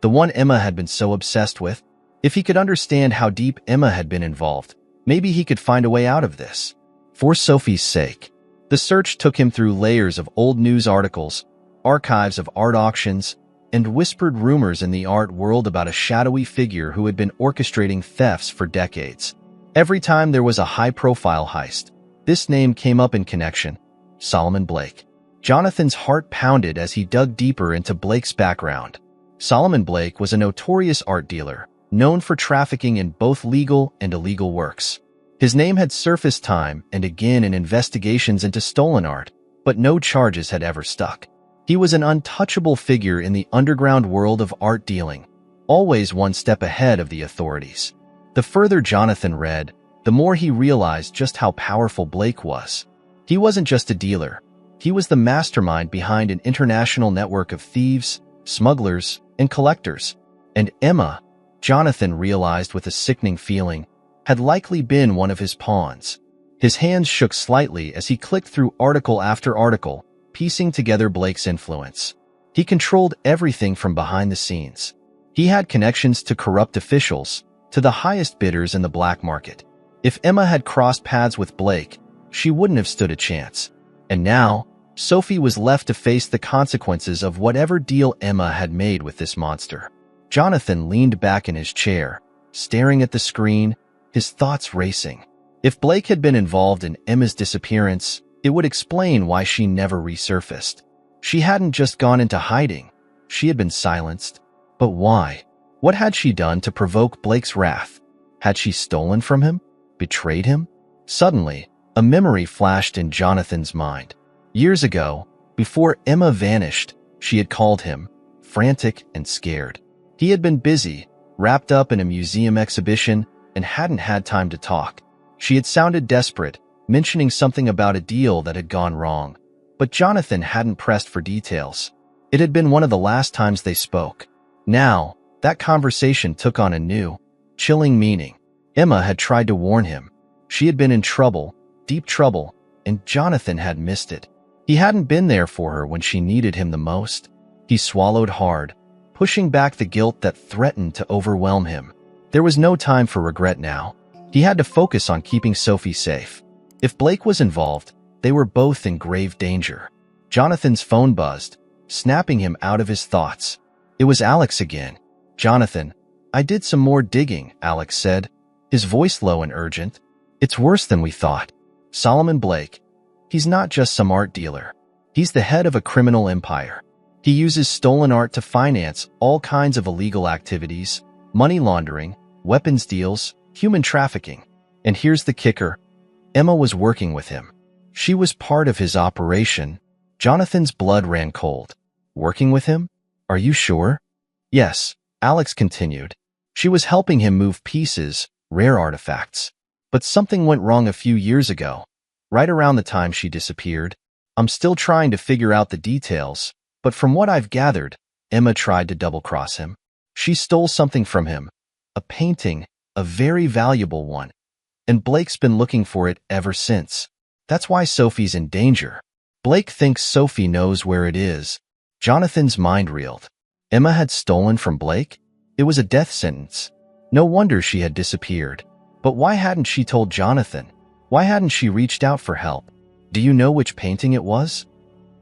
The one Emma had been so obsessed with. If he could understand how deep Emma had been involved, maybe he could find a way out of this. For Sophie's sake. The search took him through layers of old news articles, archives of art auctions, and whispered rumors in the art world about a shadowy figure who had been orchestrating thefts for decades. Every time there was a high-profile heist, this name came up in connection: Solomon Blake. Jonathan's heart pounded as he dug deeper into Blake's background. Solomon Blake was a notorious art dealer, known for trafficking in both legal and illegal works. His name had surfaced time and again in investigations into stolen art, but no charges had ever stuck. He was an untouchable figure in the underground world of art dealing, always one step ahead of the authorities. The further Jonathan read, the more he realized just how powerful Blake was. He wasn't just a dealer. He was the mastermind behind an international network of thieves, smugglers, and collectors. And Emma, Jonathan realized with a sickening feeling, had likely been one of his pawns. His hands shook slightly as he clicked through article after article, piecing together Blake's influence. He controlled everything from behind the scenes. He had connections to corrupt officials, to the highest bidders in the black market. If Emma had crossed paths with Blake, she wouldn't have stood a chance. And now, Sophie was left to face the consequences of whatever deal Emma had made with this monster. Jonathan leaned back in his chair, staring at the screen, his thoughts racing. If Blake had been involved in Emma's disappearance, it would explain why she never resurfaced. She hadn't just gone into hiding. She had been silenced. But why? What had she done to provoke Blake's wrath? Had she stolen from him? Betrayed him? Suddenly, a memory flashed in Jonathan's mind. Years ago, before Emma vanished, she had called him, frantic and scared. He had been busy, wrapped up in a museum exhibition, and hadn't had time to talk. She had sounded desperate, mentioning something about a deal that had gone wrong. But Jonathan hadn't pressed for details. It had been one of the last times they spoke. Now, that conversation took on a new, chilling meaning. Emma had tried to warn him. She had been in trouble, deep trouble, and Jonathan had missed it. He hadn't been there for her when she needed him the most. He swallowed hard, pushing back the guilt that threatened to overwhelm him. There was no time for regret now. He had to focus on keeping Sophie safe. If Blake was involved, they were both in grave danger. Jonathan's phone buzzed, snapping him out of his thoughts. It was Alex again. "Jonathan, I did some more digging," Alex said, his voice low and urgent. "It's worse than we thought. Solomon Blake, he's not just some art dealer. He's the head of a criminal empire. He uses stolen art to finance all kinds of illegal activities, money laundering, weapons deals, human trafficking. And here's the kicker. Emma was working with him. She was part of his operation." Jonathan's blood ran cold. "Working with him? Are you sure?" "Yes," Alex continued. "She was helping him move pieces, rare artifacts. But something went wrong a few years ago, right around the time she disappeared. I'm still trying to figure out the details, but from what I've gathered, Emma tried to double-cross him. She stole something from him, a painting, a very valuable one, and Blake's been looking for it ever since. That's why Sophie's in danger. Blake thinks Sophie knows where it is." Jonathan's mind reeled. Emma had stolen from Blake? It was a death sentence. No wonder she had disappeared. But why hadn't she told Jonathan? Why hadn't she reached out for help? "Do you know which painting it was?"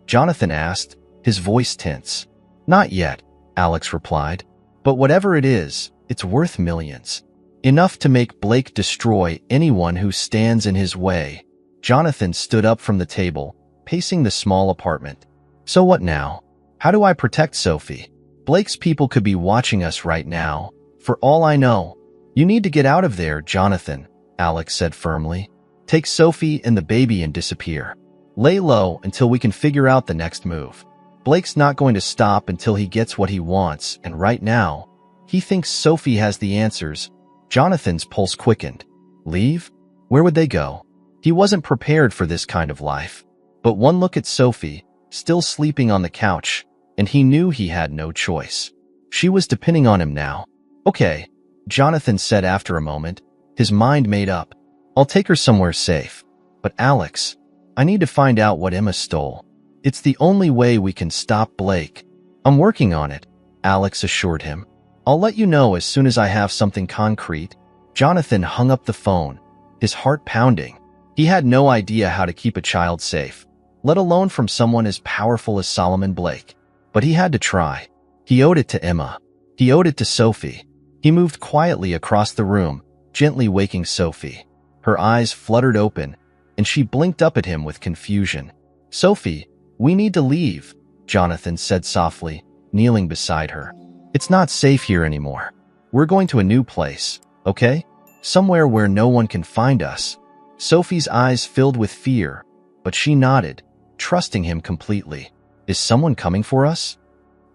Jonathan asked, his voice tense. "Not yet," Alex replied. "But whatever it is, it's worth millions. Enough to make Blake destroy anyone who stands in his way." Jonathan stood up from the table, pacing the small apartment. "So what now? How do I protect Sophie? Blake's people could be watching us right now. For all I know." "You need to get out of there, Jonathan," Alex said firmly. "Take Sophie and the baby and disappear. Lay low until we can figure out the next move. Blake's not going to stop until he gets what he wants, and right now, he thinks Sophie has the answers." Jonathan's pulse quickened. Leave? Where would they go? He wasn't prepared for this kind of life. But one look at Sophie, still sleeping on the couch, and he knew he had no choice. She was depending on him now. "Okay," Jonathan said after a moment, his mind made up. "I'll take her somewhere safe. But Alex, I need to find out what Emma stole. It's the only way we can stop Blake." "I'm working on it," Alex assured him. "I'll let you know as soon as I have something concrete." Jonathan hung up the phone, his heart pounding. He had no idea how to keep a child safe, let alone from someone as powerful as Solomon Blake. But he had to try. He owed it to Emma. He owed it to Sophie. He moved quietly across the room, gently waking Sophie. Her eyes fluttered open, and she blinked up at him with confusion. "Sophie, we need to leave," Jonathan said softly, kneeling beside her. "It's not safe here anymore. We're going to a new place, okay? Somewhere where no one can find us." Sophie's eyes filled with fear, but she nodded, trusting him completely. "Is someone coming for us?"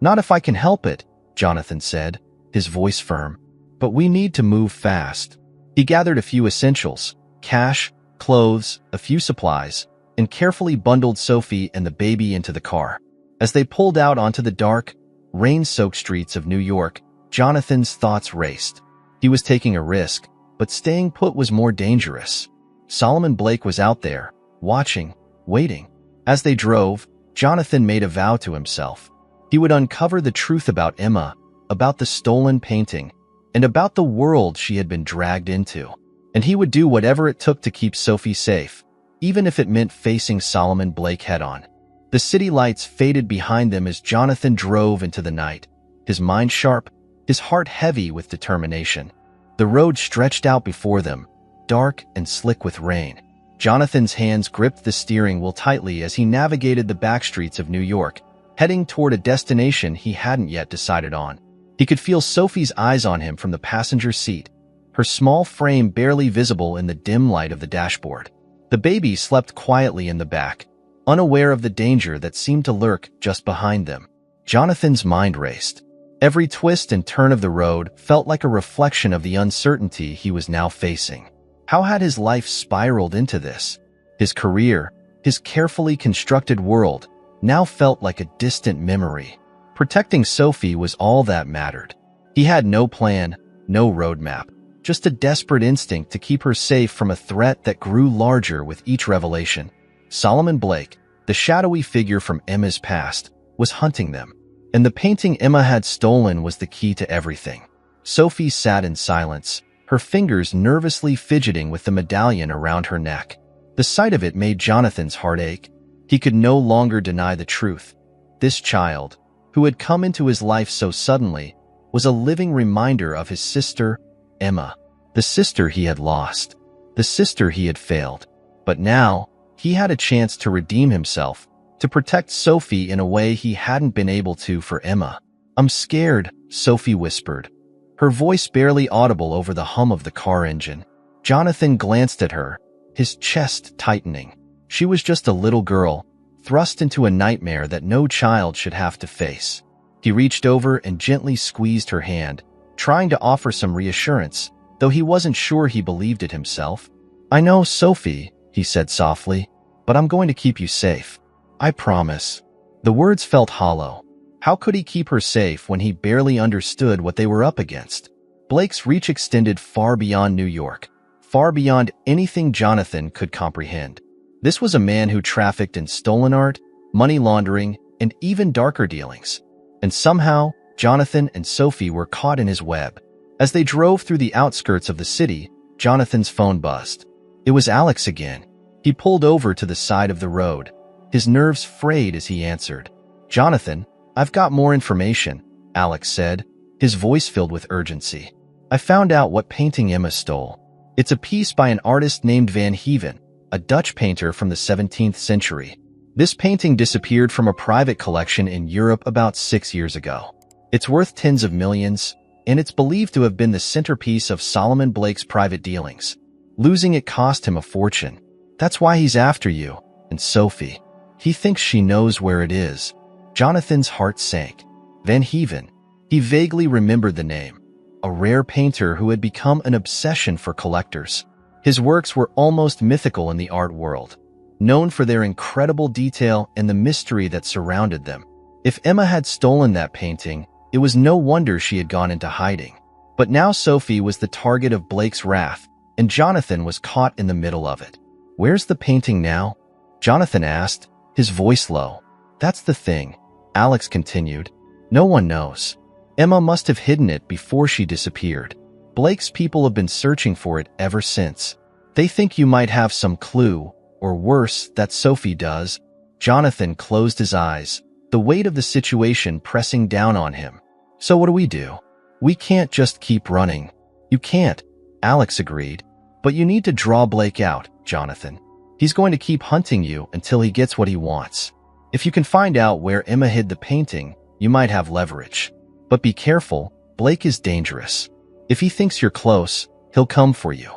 "Not if I can help it," Jonathan said, his voice firm. "But we need to move fast." He gathered a few essentials, cash, clothes, a few supplies, and carefully bundled Sophie and the baby into the car. As they pulled out onto the dark, rain-soaked streets of New York, Jonathan's thoughts raced. He was taking a risk, but staying put was more dangerous. Solomon Blake was out there, watching, waiting. As they drove, Jonathan made a vow to himself. He would uncover the truth about Emma, about the stolen painting, and about the world she had been dragged into. And he would do whatever it took to keep Sophie safe, even if it meant facing Solomon Blake head-on. The city lights faded behind them as Jonathan drove into the night, his mind sharp, his heart heavy with determination. The road stretched out before them, dark and slick with rain. Jonathan's hands gripped the steering wheel tightly as he navigated the back streets of New York, heading toward a destination he hadn't yet decided on. He could feel Sophie's eyes on him from the passenger seat, her small frame barely visible in the dim light of the dashboard. The baby slept quietly in the back, unaware of the danger that seemed to lurk just behind them. Jonathan's mind raced. Every twist and turn of the road felt like a reflection of the uncertainty he was now facing. How had his life spiraled into this? His career, his carefully constructed world, now felt like a distant memory. Protecting Sophie was all that mattered. He had no plan, no roadmap, just a desperate instinct to keep her safe from a threat that grew larger with each revelation. Solomon Blake, the shadowy figure from Emma's past, was hunting them, and the painting Emma had stolen was the key to everything. Sophie sat in silence, her fingers nervously fidgeting with the medallion around her neck. The sight of it made Jonathan's heart ache. He could no longer deny the truth. This child, who had come into his life so suddenly, was a living reminder of his sister, Emma, the sister he had lost, the sister he had failed. But now, he had a chance to redeem himself, to protect Sophie in a way he hadn't been able to for Emma. "I'm scared," Sophie whispered, her voice barely audible over the hum of the car engine. Jonathan glanced at her, his chest tightening. She was just a little girl, thrust into a nightmare that no child should have to face. He reached over and gently squeezed her hand, trying to offer some reassurance, though he wasn't sure he believed it himself. "I know, Sophie," he said softly, "but I'm going to keep you safe. I promise." The words felt hollow. How could he keep her safe when he barely understood what they were up against? Blake's reach extended far beyond New York, far beyond anything Jonathan could comprehend. This was a man who trafficked in stolen art, money laundering, and even darker dealings. And somehow, Jonathan and Sophie were caught in his web. As they drove through the outskirts of the city, Jonathan's phone buzzed. It was Alex again. He pulled over to the side of the road, his nerves frayed as he answered. "Jonathan, I've got more information," Alex said, his voice filled with urgency. "I found out what painting Emma stole. It's a piece by an artist named Van Heaven, a Dutch painter from the 17th century. This painting disappeared from a private collection in Europe about 6 years ago. It's worth tens of millions, and it's believed to have been the centerpiece of Solomon Blake's private dealings. Losing it cost him a fortune. That's why he's after you, and Sophie. He thinks she knows where it is." Jonathan's heart sank. Van Heaven. He vaguely remembered the name. A rare painter who had become an obsession for collectors. His works were almost mythical in the art world, known for their incredible detail and the mystery that surrounded them. If Emma had stolen that painting, it was no wonder she had gone into hiding. But now Sophie was the target of Blake's wrath, and Jonathan was caught in the middle of it. "Where's the painting now?" Jonathan asked, his voice low. "That's the thing," Alex continued. "No one knows. Emma must have hidden it before she disappeared. Blake's people have been searching for it ever since. They think you might have some clue, or worse, that Sophie does." Jonathan closed his eyes, the weight of the situation pressing down on him. "So what do we do? We can't just keep running." "You can't," Alex agreed. "But you need to draw Blake out, Jonathan. He's going to keep hunting you until he gets what he wants. If you can find out where Emma hid the painting, you might have leverage. But be careful, Blake is dangerous. If he thinks you're close, he'll come for you.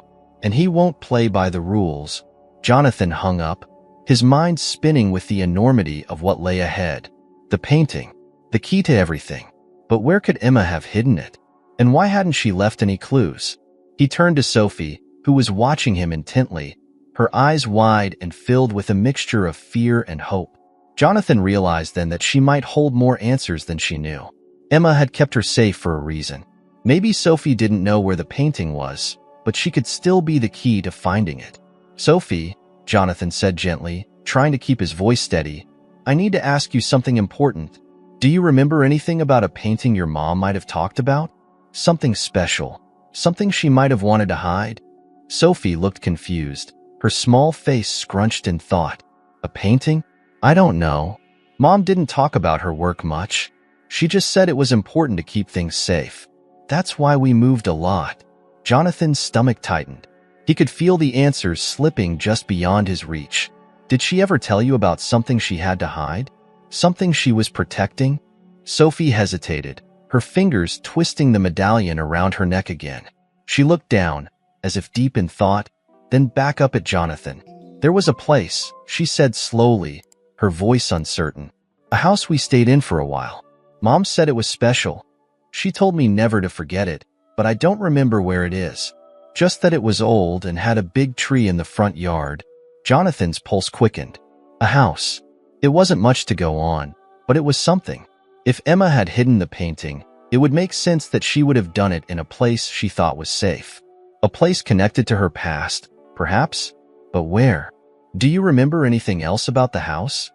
And he won't play by the rules." Jonathan hung up, his mind spinning with the enormity of what lay ahead. The painting, the key to everything. But where could Emma have hidden it? And why hadn't she left any clues? He turned to Sophie, who was watching him intently, her eyes wide and filled with a mixture of fear and hope. Jonathan realized then that she might hold more answers than she knew. Emma had kept her safe for a reason. Maybe Sophie didn't know where the painting was, but she could still be the key to finding it. "Sophie," Jonathan said gently, trying to keep his voice steady, "I need to ask you something important. Do you remember anything about a painting your mom might have talked about? Something special, something she might have wanted to hide?" Sophie looked confused, her small face scrunched in thought. "A painting? I don't know. Mom didn't talk about her work much. She just said it was important to keep things safe. That's why we moved a lot." Jonathan's stomach tightened. He could feel the answers slipping just beyond his reach. Did she ever tell you about something she had to hide? Something she was protecting? Sophie hesitated, her fingers twisting the medallion around her neck again. She looked down, as if deep in thought, then back up at Jonathan. "There was a place," she said slowly, her voice uncertain. "A house we stayed in for a while. Mom said it was special. She told me never to forget it, but I don't remember where it is. Just that it was old and had a big tree in the front yard." Jonathan's pulse quickened. A house. It wasn't much to go on, but it was something. If Emma had hidden the painting, it would make sense that she would have done it in a place she thought was safe. A place connected to her past, perhaps? But where? "Do you remember anything else about the house?"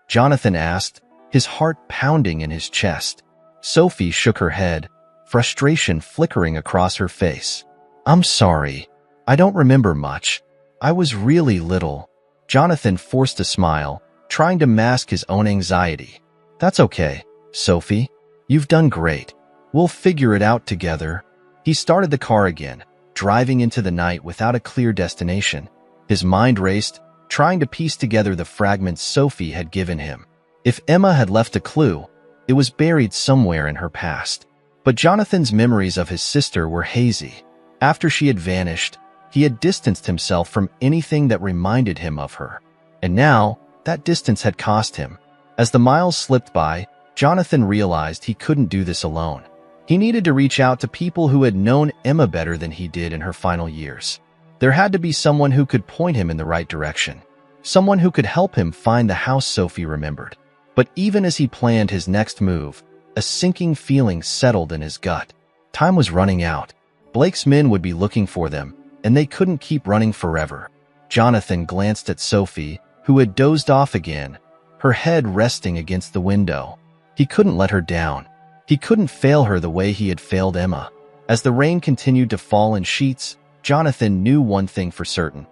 Jonathan asked, his heart pounding in his chest. Sophie shook her head, frustration flickering across her face. "I'm sorry. I don't remember much. I was really little." Jonathan forced a smile, trying to mask his own anxiety. "That's okay, Sophie. You've done great. We'll figure it out together." He started the car again, driving into the night without a clear destination. His mind raced, trying to piece together the fragments Sophie had given him. If Emma had left a clue, it was buried somewhere in her past. But Jonathan's memories of his sister were hazy. After she had vanished, he had distanced himself from anything that reminded him of her. And now, that distance had cost him. As the miles slipped by, Jonathan realized he couldn't do this alone. He needed to reach out to people who had known Emma better than he did in her final years. There had to be someone who could point him in the right direction. Someone who could help him find the house Sophie remembered. But even as he planned his next move, a sinking feeling settled in his gut. Time was running out. Blake's men would be looking for them, and they couldn't keep running forever. Jonathan glanced at Sophie, who had dozed off again, her head resting against the window. He couldn't let her down. He couldn't fail her the way he had failed Emma. As the rain continued to fall in sheets, Jonathan knew one thing for certain.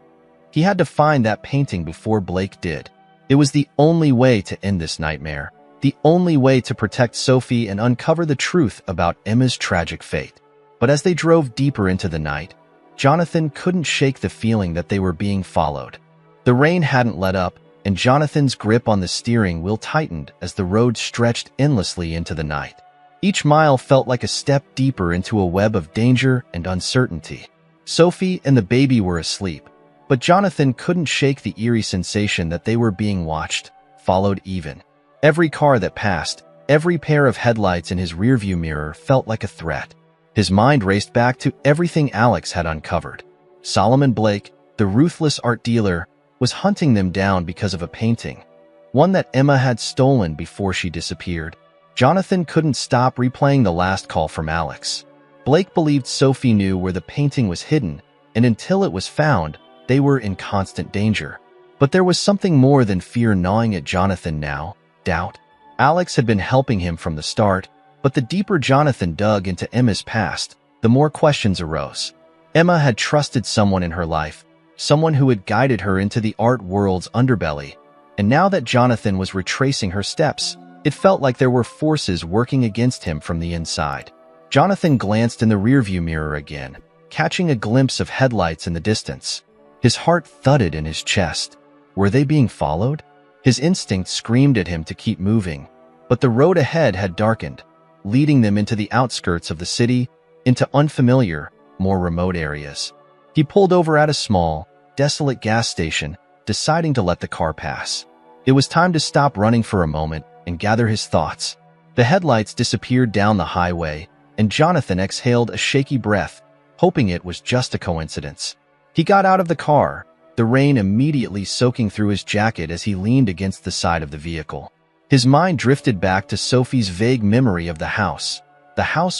He had to find that painting before Blake did. It was the only way to end this nightmare, the only way to protect Sophie and uncover the truth about Emma's tragic fate. But as they drove deeper into the night, Jonathan couldn't shake the feeling that they were being followed. The rain hadn't let up, and Jonathan's grip on the steering wheel tightened as the road stretched endlessly into the night. Each mile felt like a step deeper into a web of danger and uncertainty. Sophie and the baby were asleep, but Jonathan couldn't shake the eerie sensation that they were being watched, followed even. Every car that passed, every pair of headlights in his rearview mirror felt like a threat. His mind raced back to everything Alex had uncovered. Solomon Blake, the ruthless art dealer, was hunting them down because of a painting, one that Emma had stolen before she disappeared. Jonathan couldn't stop replaying the last call from Alex. Blake believed Sophie knew where the painting was hidden, and until it was found, they were in constant danger. But there was something more than fear gnawing at Jonathan now: doubt. Alex had been helping him from the start, but the deeper Jonathan dug into Emma's past, the more questions arose. Emma had trusted someone in her life, someone who had guided her into the art world's underbelly, and now that Jonathan was retracing her steps, it felt like there were forces working against him from the inside. Jonathan glanced in the rearview mirror again, catching a glimpse of headlights in the distance. His heart thudded in his chest. Were they being followed? His instinct screamed at him to keep moving, but the road ahead had darkened, leading them into the outskirts of the city, into unfamiliar, more remote areas. He pulled over at a small, desolate gas station, deciding to let the car pass. It was time to stop running for a moment and gather his thoughts. The headlights disappeared down the highway, and Jonathan exhaled a shaky breath, hoping it was just a coincidence. He got out of the car, the rain immediately soaking through his jacket as he leaned against the side of the vehicle. His mind drifted back to Sophie's vague memory of the house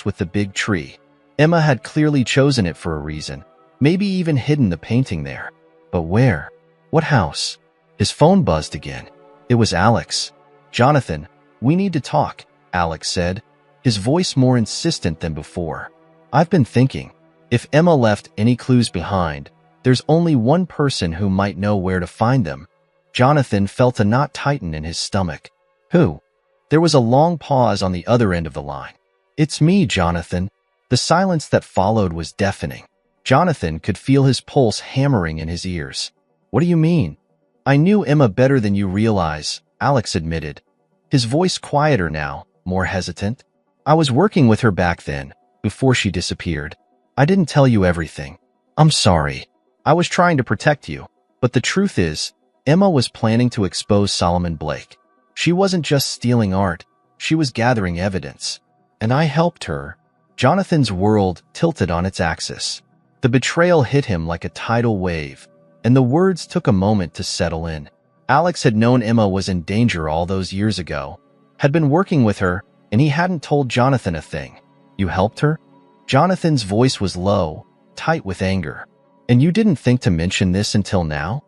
with the big tree. Emma had clearly chosen it for a reason, maybe even hidden the painting there. But where? What house? His phone buzzed again. It was Alex. "Jonathan, we need to talk," Alex said, his voice more insistent than before. "I've been thinking, if Emma left any clues behind, there's only one person who might know where to find them." Jonathan felt a knot tighten in his stomach. "Who?" There was a long pause on the other end of the line. "It's me, Jonathan." The silence that followed was deafening. Jonathan could feel his pulse hammering in his ears. "What do you mean?" "I knew Emma better than you realize," Alex admitted, his voice quieter now, more hesitant. "I was working with her back then, before she disappeared. I didn't tell you everything. I'm sorry. I was trying to protect you. But the truth is, Emma was planning to expose Solomon Blake. She wasn't just stealing art, she was gathering evidence. And I helped her." Jonathan's world tilted on its axis. The betrayal hit him like a tidal wave, and the words took a moment to settle in. Alex had known Emma was in danger all those years ago, had been working with her, and he hadn't told Jonathan a thing. "You helped her?" Jonathan's voice was low, tight with anger. "And you didn't think to mention this until now?"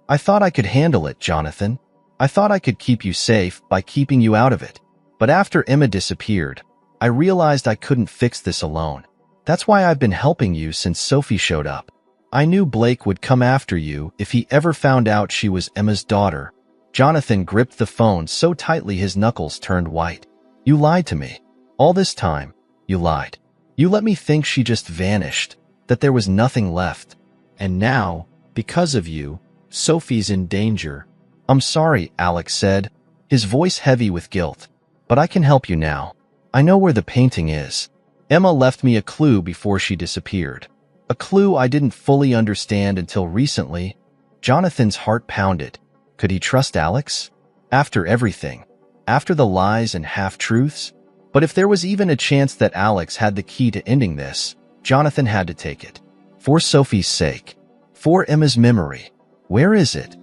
"I thought I could handle it, Jonathan. I thought I could keep you safe by keeping you out of it. But after Emma disappeared, I realized I couldn't fix this alone. That's why I've been helping you since Sophie showed up. I knew Blake would come after you if he ever found out she was Emma's daughter." Jonathan gripped the phone so tightly his knuckles turned white. You lied to me. All this time, you lied. You let me think she just vanished, that there was nothing left. And now, because of you, Sophie's in danger. I'm sorry, Alex said, his voice heavy with guilt. But I can help you now. I know where the painting is. Emma left me a clue before she disappeared. A clue I didn't fully understand until recently. Jonathan's heart pounded. Could he trust Alex? After everything. After the lies and half-truths? But if there was even a chance that Alex had the key to ending this, Jonathan had to take it. For Sophie's sake. For Emma's memory. Where is it?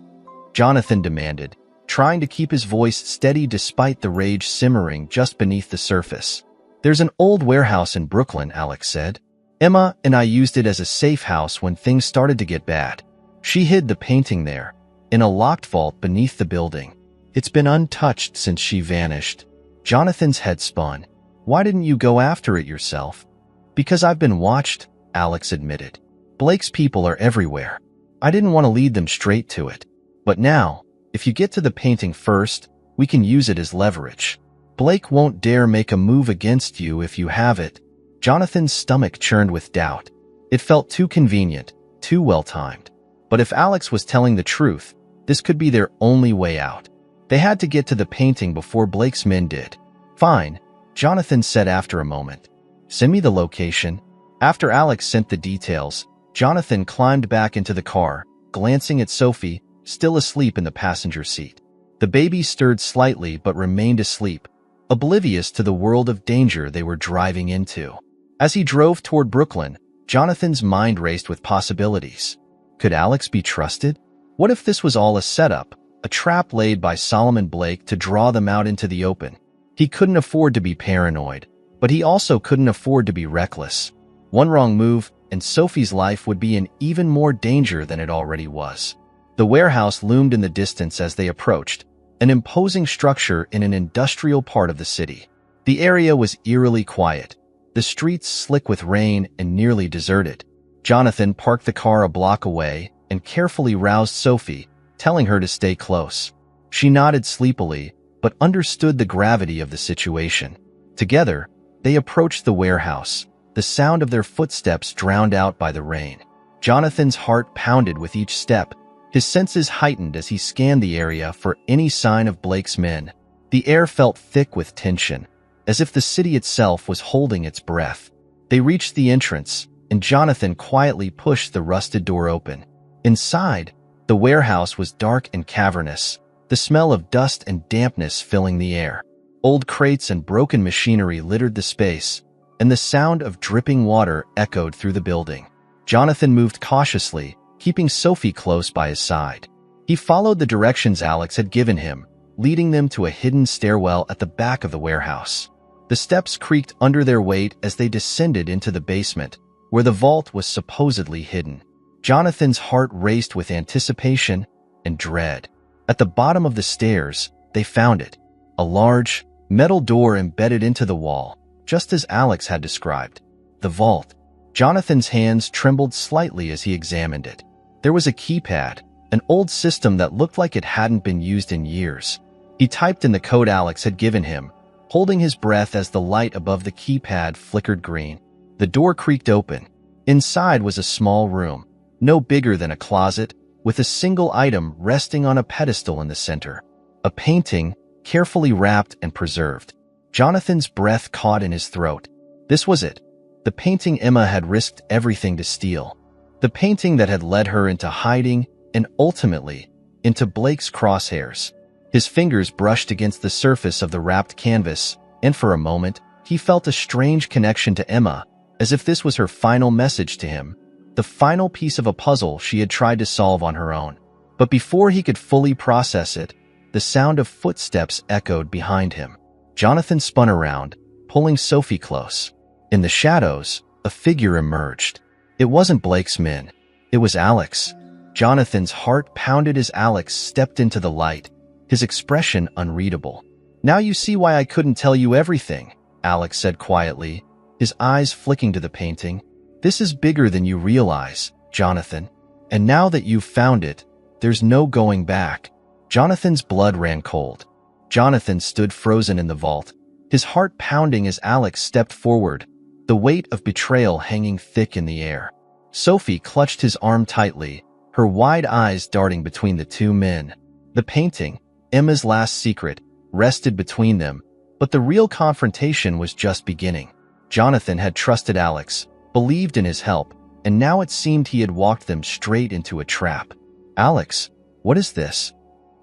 Jonathan demanded, trying to keep his voice steady despite the rage simmering just beneath the surface. There's an old warehouse in Brooklyn, Alex said. Emma and I used it as a safe house when things started to get bad. She hid the painting there, in a locked vault beneath the building. It's been untouched since she vanished. Jonathan's head spun. Why didn't you go after it yourself? Because I've been watched, Alex admitted. Blake's people are everywhere. I didn't want to lead them straight to it. But now, if you get to the painting first, we can use it as leverage. Blake won't dare make a move against you if you have it. Jonathan's stomach churned with doubt. It felt too convenient, too well-timed. But if Alex was telling the truth, this could be their only way out. They had to get to the painting before Blake's men did. Fine, Jonathan said after a moment. Send me the location. After Alex sent the details, Jonathan climbed back into the car, glancing at Sophie, still asleep in the passenger seat. The baby stirred slightly but remained asleep, oblivious to the world of danger they were driving into. As he drove toward Brooklyn, Jonathan's mind raced with possibilities. Could Alex be trusted? What if this was all a setup, a trap laid by Solomon Blake to draw them out into the open? He couldn't afford to be paranoid, but he also couldn't afford to be reckless. One wrong move, and Sophie's life would be in even more danger than it already was. The warehouse loomed in the distance as they approached, an imposing structure in an industrial part of the city. The area was eerily quiet, the streets slick with rain and nearly deserted. Jonathan parked the car a block away and carefully roused Sophie, telling her to stay close. She nodded sleepily, but understood the gravity of the situation. Together, they approached the warehouse, the sound of their footsteps drowned out by the rain. Jonathan's heart pounded with each step, his senses heightened as he scanned the area for any sign of Blake's men. The air felt thick with tension, as if the city itself was holding its breath. They reached the entrance, and Jonathan quietly pushed the rusted door open. Inside, the warehouse was dark and cavernous, the smell of dust and dampness filling the air. Old crates and broken machinery littered the space, and the sound of dripping water echoed through the building. Jonathan moved cautiously, keeping Sophie close by his side. He followed the directions Alex had given him, leading them to a hidden stairwell at the back of the warehouse. The steps creaked under their weight as they descended into the basement, where the vault was supposedly hidden. Jonathan's heart raced with anticipation and dread. At the bottom of the stairs, they found it, a large, metal door embedded into the wall, just as Alex had described. The vault. Jonathan's hands trembled slightly as he examined it. There was a keypad, an old system that looked like it hadn't been used in years. He typed in the code Alex had given him, holding his breath as the light above the keypad flickered green. The door creaked open. Inside was a small room, no bigger than a closet, with a single item resting on a pedestal in the center. A painting, carefully wrapped and preserved. Jonathan's breath caught in his throat. This was it. The painting Emma had risked everything to steal. The painting that had led her into hiding and ultimately into Blake's crosshairs. His fingers brushed against the surface of the wrapped canvas, and for a moment, he felt a strange connection to Emma, as if this was her final message to him, the final piece of a puzzle she had tried to solve on her own. But before he could fully process it, the sound of footsteps echoed behind him. Jonathan spun around, pulling Sophie close. In the shadows, a figure emerged. It wasn't Blake's men. It was Alex. Jonathan's heart pounded as Alex stepped into the light, his expression unreadable. "Now you see why I couldn't tell you everything," Alex said quietly, his eyes flicking to the painting. "This is bigger than you realize, Jonathan. And now that you've found it, there's no going back." Jonathan's blood ran cold. Jonathan stood frozen in the vault, his heart pounding as Alex stepped forward, the weight of betrayal hanging thick in the air. Sophie clutched his arm tightly, her wide eyes darting between the two men. The painting, Emma's last secret, rested between them, but the real confrontation was just beginning. Jonathan had trusted Alex, believed in his help, and now it seemed he had walked them straight into a trap. "Alex, what is this?"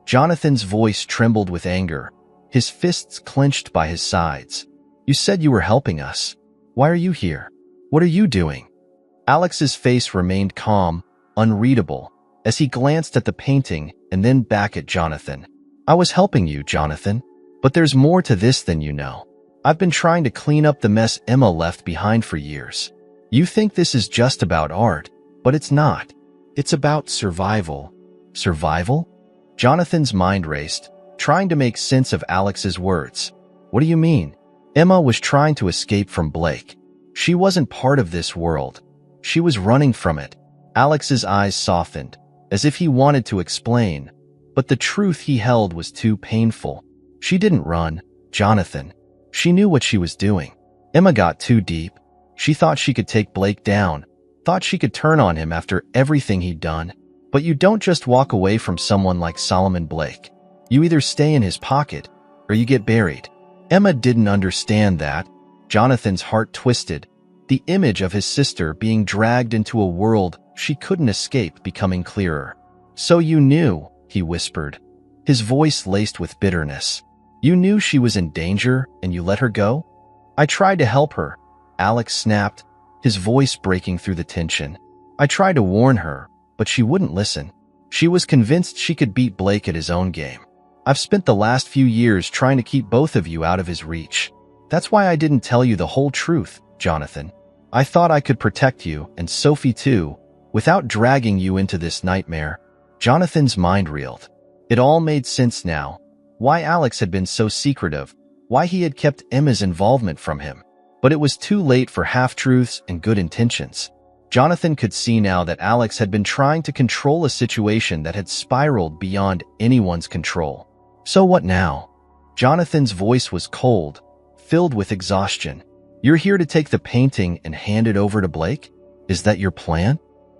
Jonathan's voice trembled with anger, his fists clenched by his sides. "You said you were helping us. Why are you here? What are you doing?" Alex's face remained calm, unreadable, as he glanced at the painting and then back at Jonathan. "I was helping you, Jonathan, but there's more to this than you know. I've been trying to clean up the mess Emma left behind for years. You think this is just about art, but it's not. It's about survival." "Survival?" Jonathan's mind raced, trying to make sense of Alex's words. "What do you mean?" Emma was trying to escape from Blake. She wasn't part of this world. She was running from it. Alex's eyes softened, as if he wanted to explain, but the truth he held was too painful. She didn't run, Jonathan. She knew what she was doing. Emma got too deep. She thought she could take Blake down, thought she could turn on him after everything he'd done. But you don't just walk away from someone like Solomon Blake. You either stay in his pocket, or you get buried. Emma didn't understand that. Jonathan's heart twisted, the image of his sister being dragged into a world she couldn't escape becoming clearer. "So you knew," he whispered, his voice laced with bitterness. "You knew she was in danger, and you let her go?" "I tried to help her," Alex snapped, his voice breaking through the tension. "I tried to warn her, but she wouldn't listen. She was convinced she could beat Blake at his own game. I've spent the last few years trying to keep both of you out of his reach. That's why I didn't tell you the whole truth, Jonathan. I thought I could protect you, and Sophie too, without dragging you into this nightmare." Jonathan's mind reeled. It all made sense now. Why Alex had been so secretive, why he had kept Emma's involvement from him. But it was too late for half-truths and good intentions. Jonathan could see now that Alex had been trying to control a situation that had spiraled beyond anyone's control. So what now? Jonathan's voice was cold, filled with exhaustion. "You're here to take the painting and hand it over to Blake? Is that your plan?"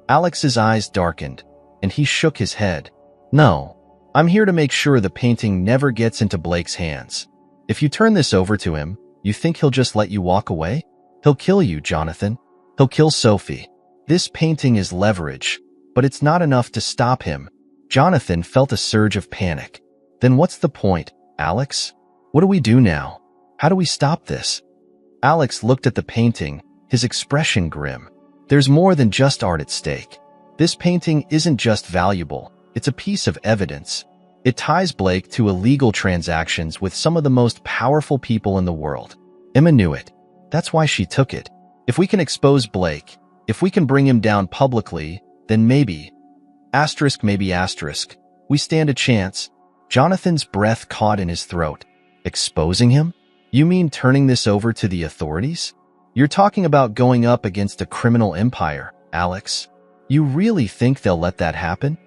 Alex's eyes darkened, and he shook his head. "No, I'm here to make sure the painting never gets into Blake's hands. If you turn this over to him, you think he'll just let you walk away? He'll kill you, Jonathan. He'll kill Sophie. This painting is leverage, but it's not enough to stop him." Jonathan felt a surge of panic. "Then what's the point, Alex? What do we do now? How do we stop this?" Alex looked at the painting, his expression grim. "There's more than just art at stake. This painting isn't just valuable, it's a piece of evidence. It ties Blake to illegal transactions with some of the most powerful people in the world. Emma knew it. That's why she took it. If we can expose Blake, if we can bring him down publicly, then maybe, we stand a chance." Jonathan's breath caught in his throat. "Exposing him? You mean turning this over to the authorities? You're talking about going up against a criminal empire, Alex. You really think they'll let that happen?"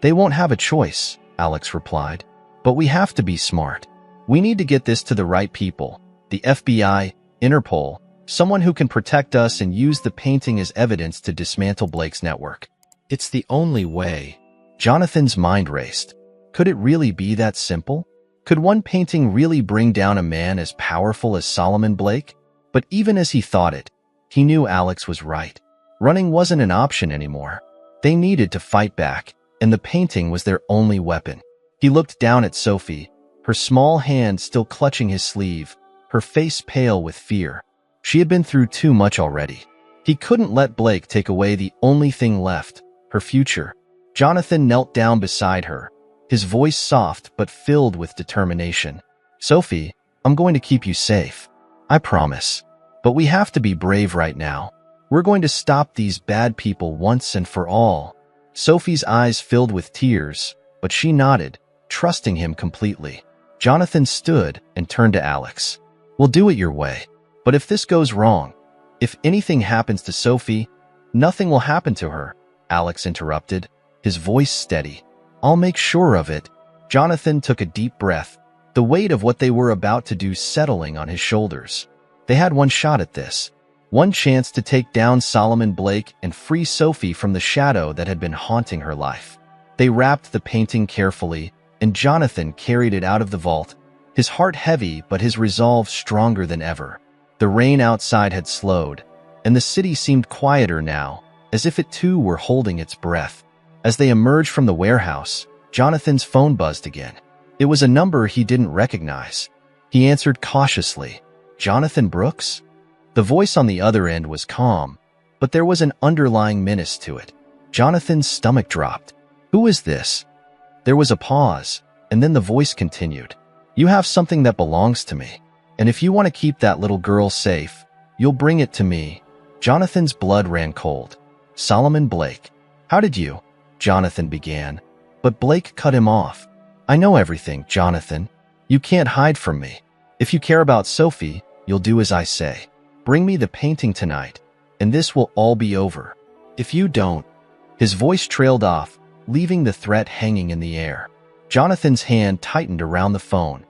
"They won't have a choice," Alex replied. "But we have to be smart. We need to get this to the right people. The FBI, Interpol, someone who can protect us and use the painting as evidence to dismantle Blake's network. It's the only way." Jonathan's mind raced. Could it really be that simple? Could one painting really bring down a man as powerful as Solomon Blake? But even as he thought it, he knew Alex was right. Running wasn't an option anymore. They needed to fight back, and the painting was their only weapon. He looked down at Sophie, her small hand still clutching his sleeve, her face pale with fear. She had been through too much already. He couldn't let Blake take away the only thing left, her future. Jonathan knelt down beside her, his voice soft but filled with determination. "Sophie, I'm going to keep you safe. I promise. But we have to be brave right now. We're going to stop these bad people once and for all." Sophie's eyes filled with tears, but she nodded, trusting him completely. Jonathan stood and turned to Alex. "We'll do it your way. But if this goes wrong, if anything happens to Sophie, nothing will happen to her," Alex interrupted, his voice steady. "I'll make sure of it." Jonathan took a deep breath, the weight of what they were about to do settling on his shoulders. They had one shot at this. One chance to take down Solomon Blake and free Sophie from the shadow that had been haunting her life. They wrapped the painting carefully, and Jonathan carried it out of the vault, his heart heavy but his resolve stronger than ever. The rain outside had slowed, and the city seemed quieter now, as if it too were holding its breath. As they emerged from the warehouse, Jonathan's phone buzzed again. It was a number he didn't recognize. He answered cautiously. Jonathan Brooks? The voice on the other end was calm, but there was an underlying menace to it. Jonathan's stomach dropped. Who is this? There was a pause, and then the voice continued. You have something that belongs to me, and if you want to keep that little girl safe, you'll bring it to me. Jonathan's blood ran cold. Solomon Blake. How did you? Jonathan began, but Blake cut him off. I know everything, Jonathan. You can't hide from me. If you care about Sophie, you'll do as I say. Bring me the painting tonight, and this will all be over. If you don't... His voice trailed off, leaving the threat hanging in the air. Jonathan's hand tightened around the phone.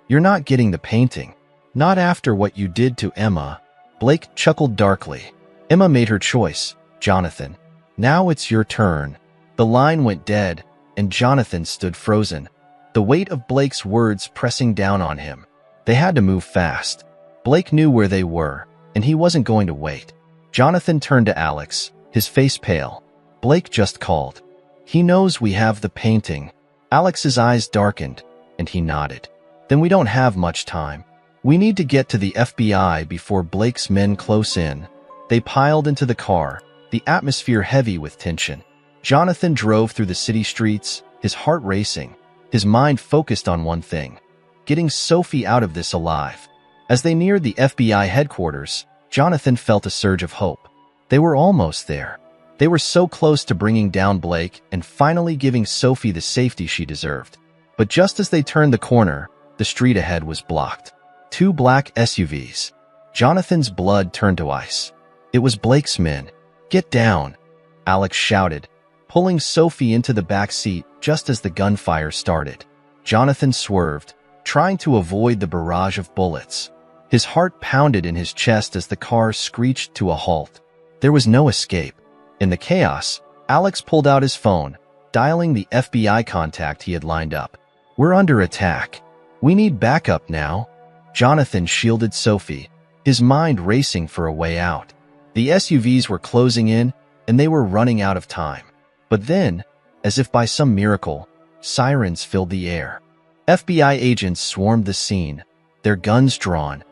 You're not getting the painting. Not after what you did to Emma. Blake chuckled darkly. Emma made her choice, Jonathan. Now it's your turn. The line went dead, and Jonathan stood frozen, the weight of Blake's words pressing down on him. They had to move fast. Blake knew where they were, and he wasn't going to wait. Jonathan turned to Alex, his face pale. Blake just called. He knows we have the painting. Alex's eyes darkened, and he nodded. Then we don't have much time. We need to get to the FBI before Blake's men close in. They piled into the car, the atmosphere heavy with tension. Jonathan drove through the city streets, his heart racing, his mind focused on one thing: getting Sophie out of this alive. As they neared the FBI headquarters, Jonathan felt a surge of hope. They were almost there. They were so close to bringing down Blake and finally giving Sophie the safety she deserved. But just as they turned the corner, the street ahead was blocked. 2 black SUVs. Jonathan's blood turned to ice. It was Blake's men. Get down, Alex shouted, pulling Sophie into the back seat just as the gunfire started. Jonathan swerved, trying to avoid the barrage of bullets. His heart pounded in his chest as the car screeched to a halt. There was no escape. In the chaos, Alex pulled out his phone, dialing the FBI contact he had lined up. We're under attack. We need backup now. Jonathan shielded Sophie, his mind racing for a way out. The SUVs were closing in, and they were running out of time. But then, as if by some miracle, sirens filled the air. FBI agents swarmed the scene, their guns drawn.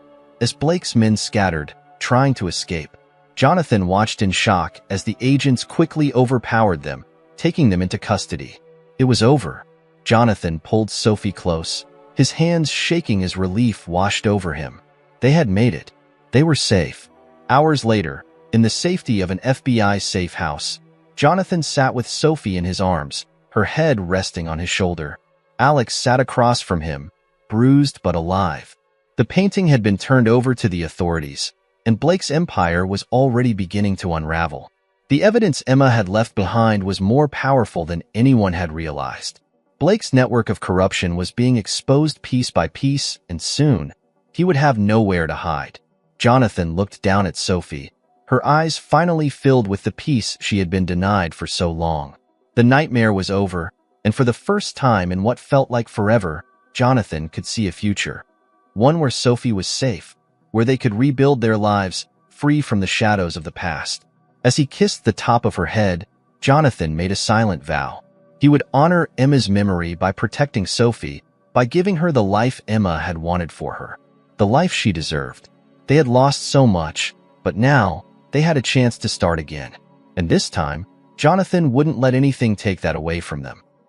As Blake's men scattered, trying to escape, Jonathan watched in shock as the agents quickly overpowered them, taking them into custody. It was over. Jonathan pulled Sophie close, his hands shaking as relief washed over him. They had made it. They were safe. Hours later, in the safety of an FBI safe house, Jonathan sat with Sophie in his arms, her head resting on his shoulder. Alex sat across from him, bruised but alive. The painting had been turned over to the authorities, and Blake's empire was already beginning to unravel. The evidence Emma had left behind was more powerful than anyone had realized. Blake's network of corruption was being exposed piece by piece, and soon, he would have nowhere to hide. Jonathan looked down at Sophie, her eyes finally filled with the peace she had been denied for so long. The nightmare was over, and for the first time in what felt like forever, Jonathan could see a future. One where Sophie was safe, where they could rebuild their lives, free from the shadows of the past. As he kissed the top of her head, Jonathan made a silent vow. He would honor Emma's memory by protecting Sophie, by giving her the life Emma had wanted for her, the life she deserved. They had lost so much, but now they had a chance to start again. And this time, Jonathan wouldn't let anything take that away from them.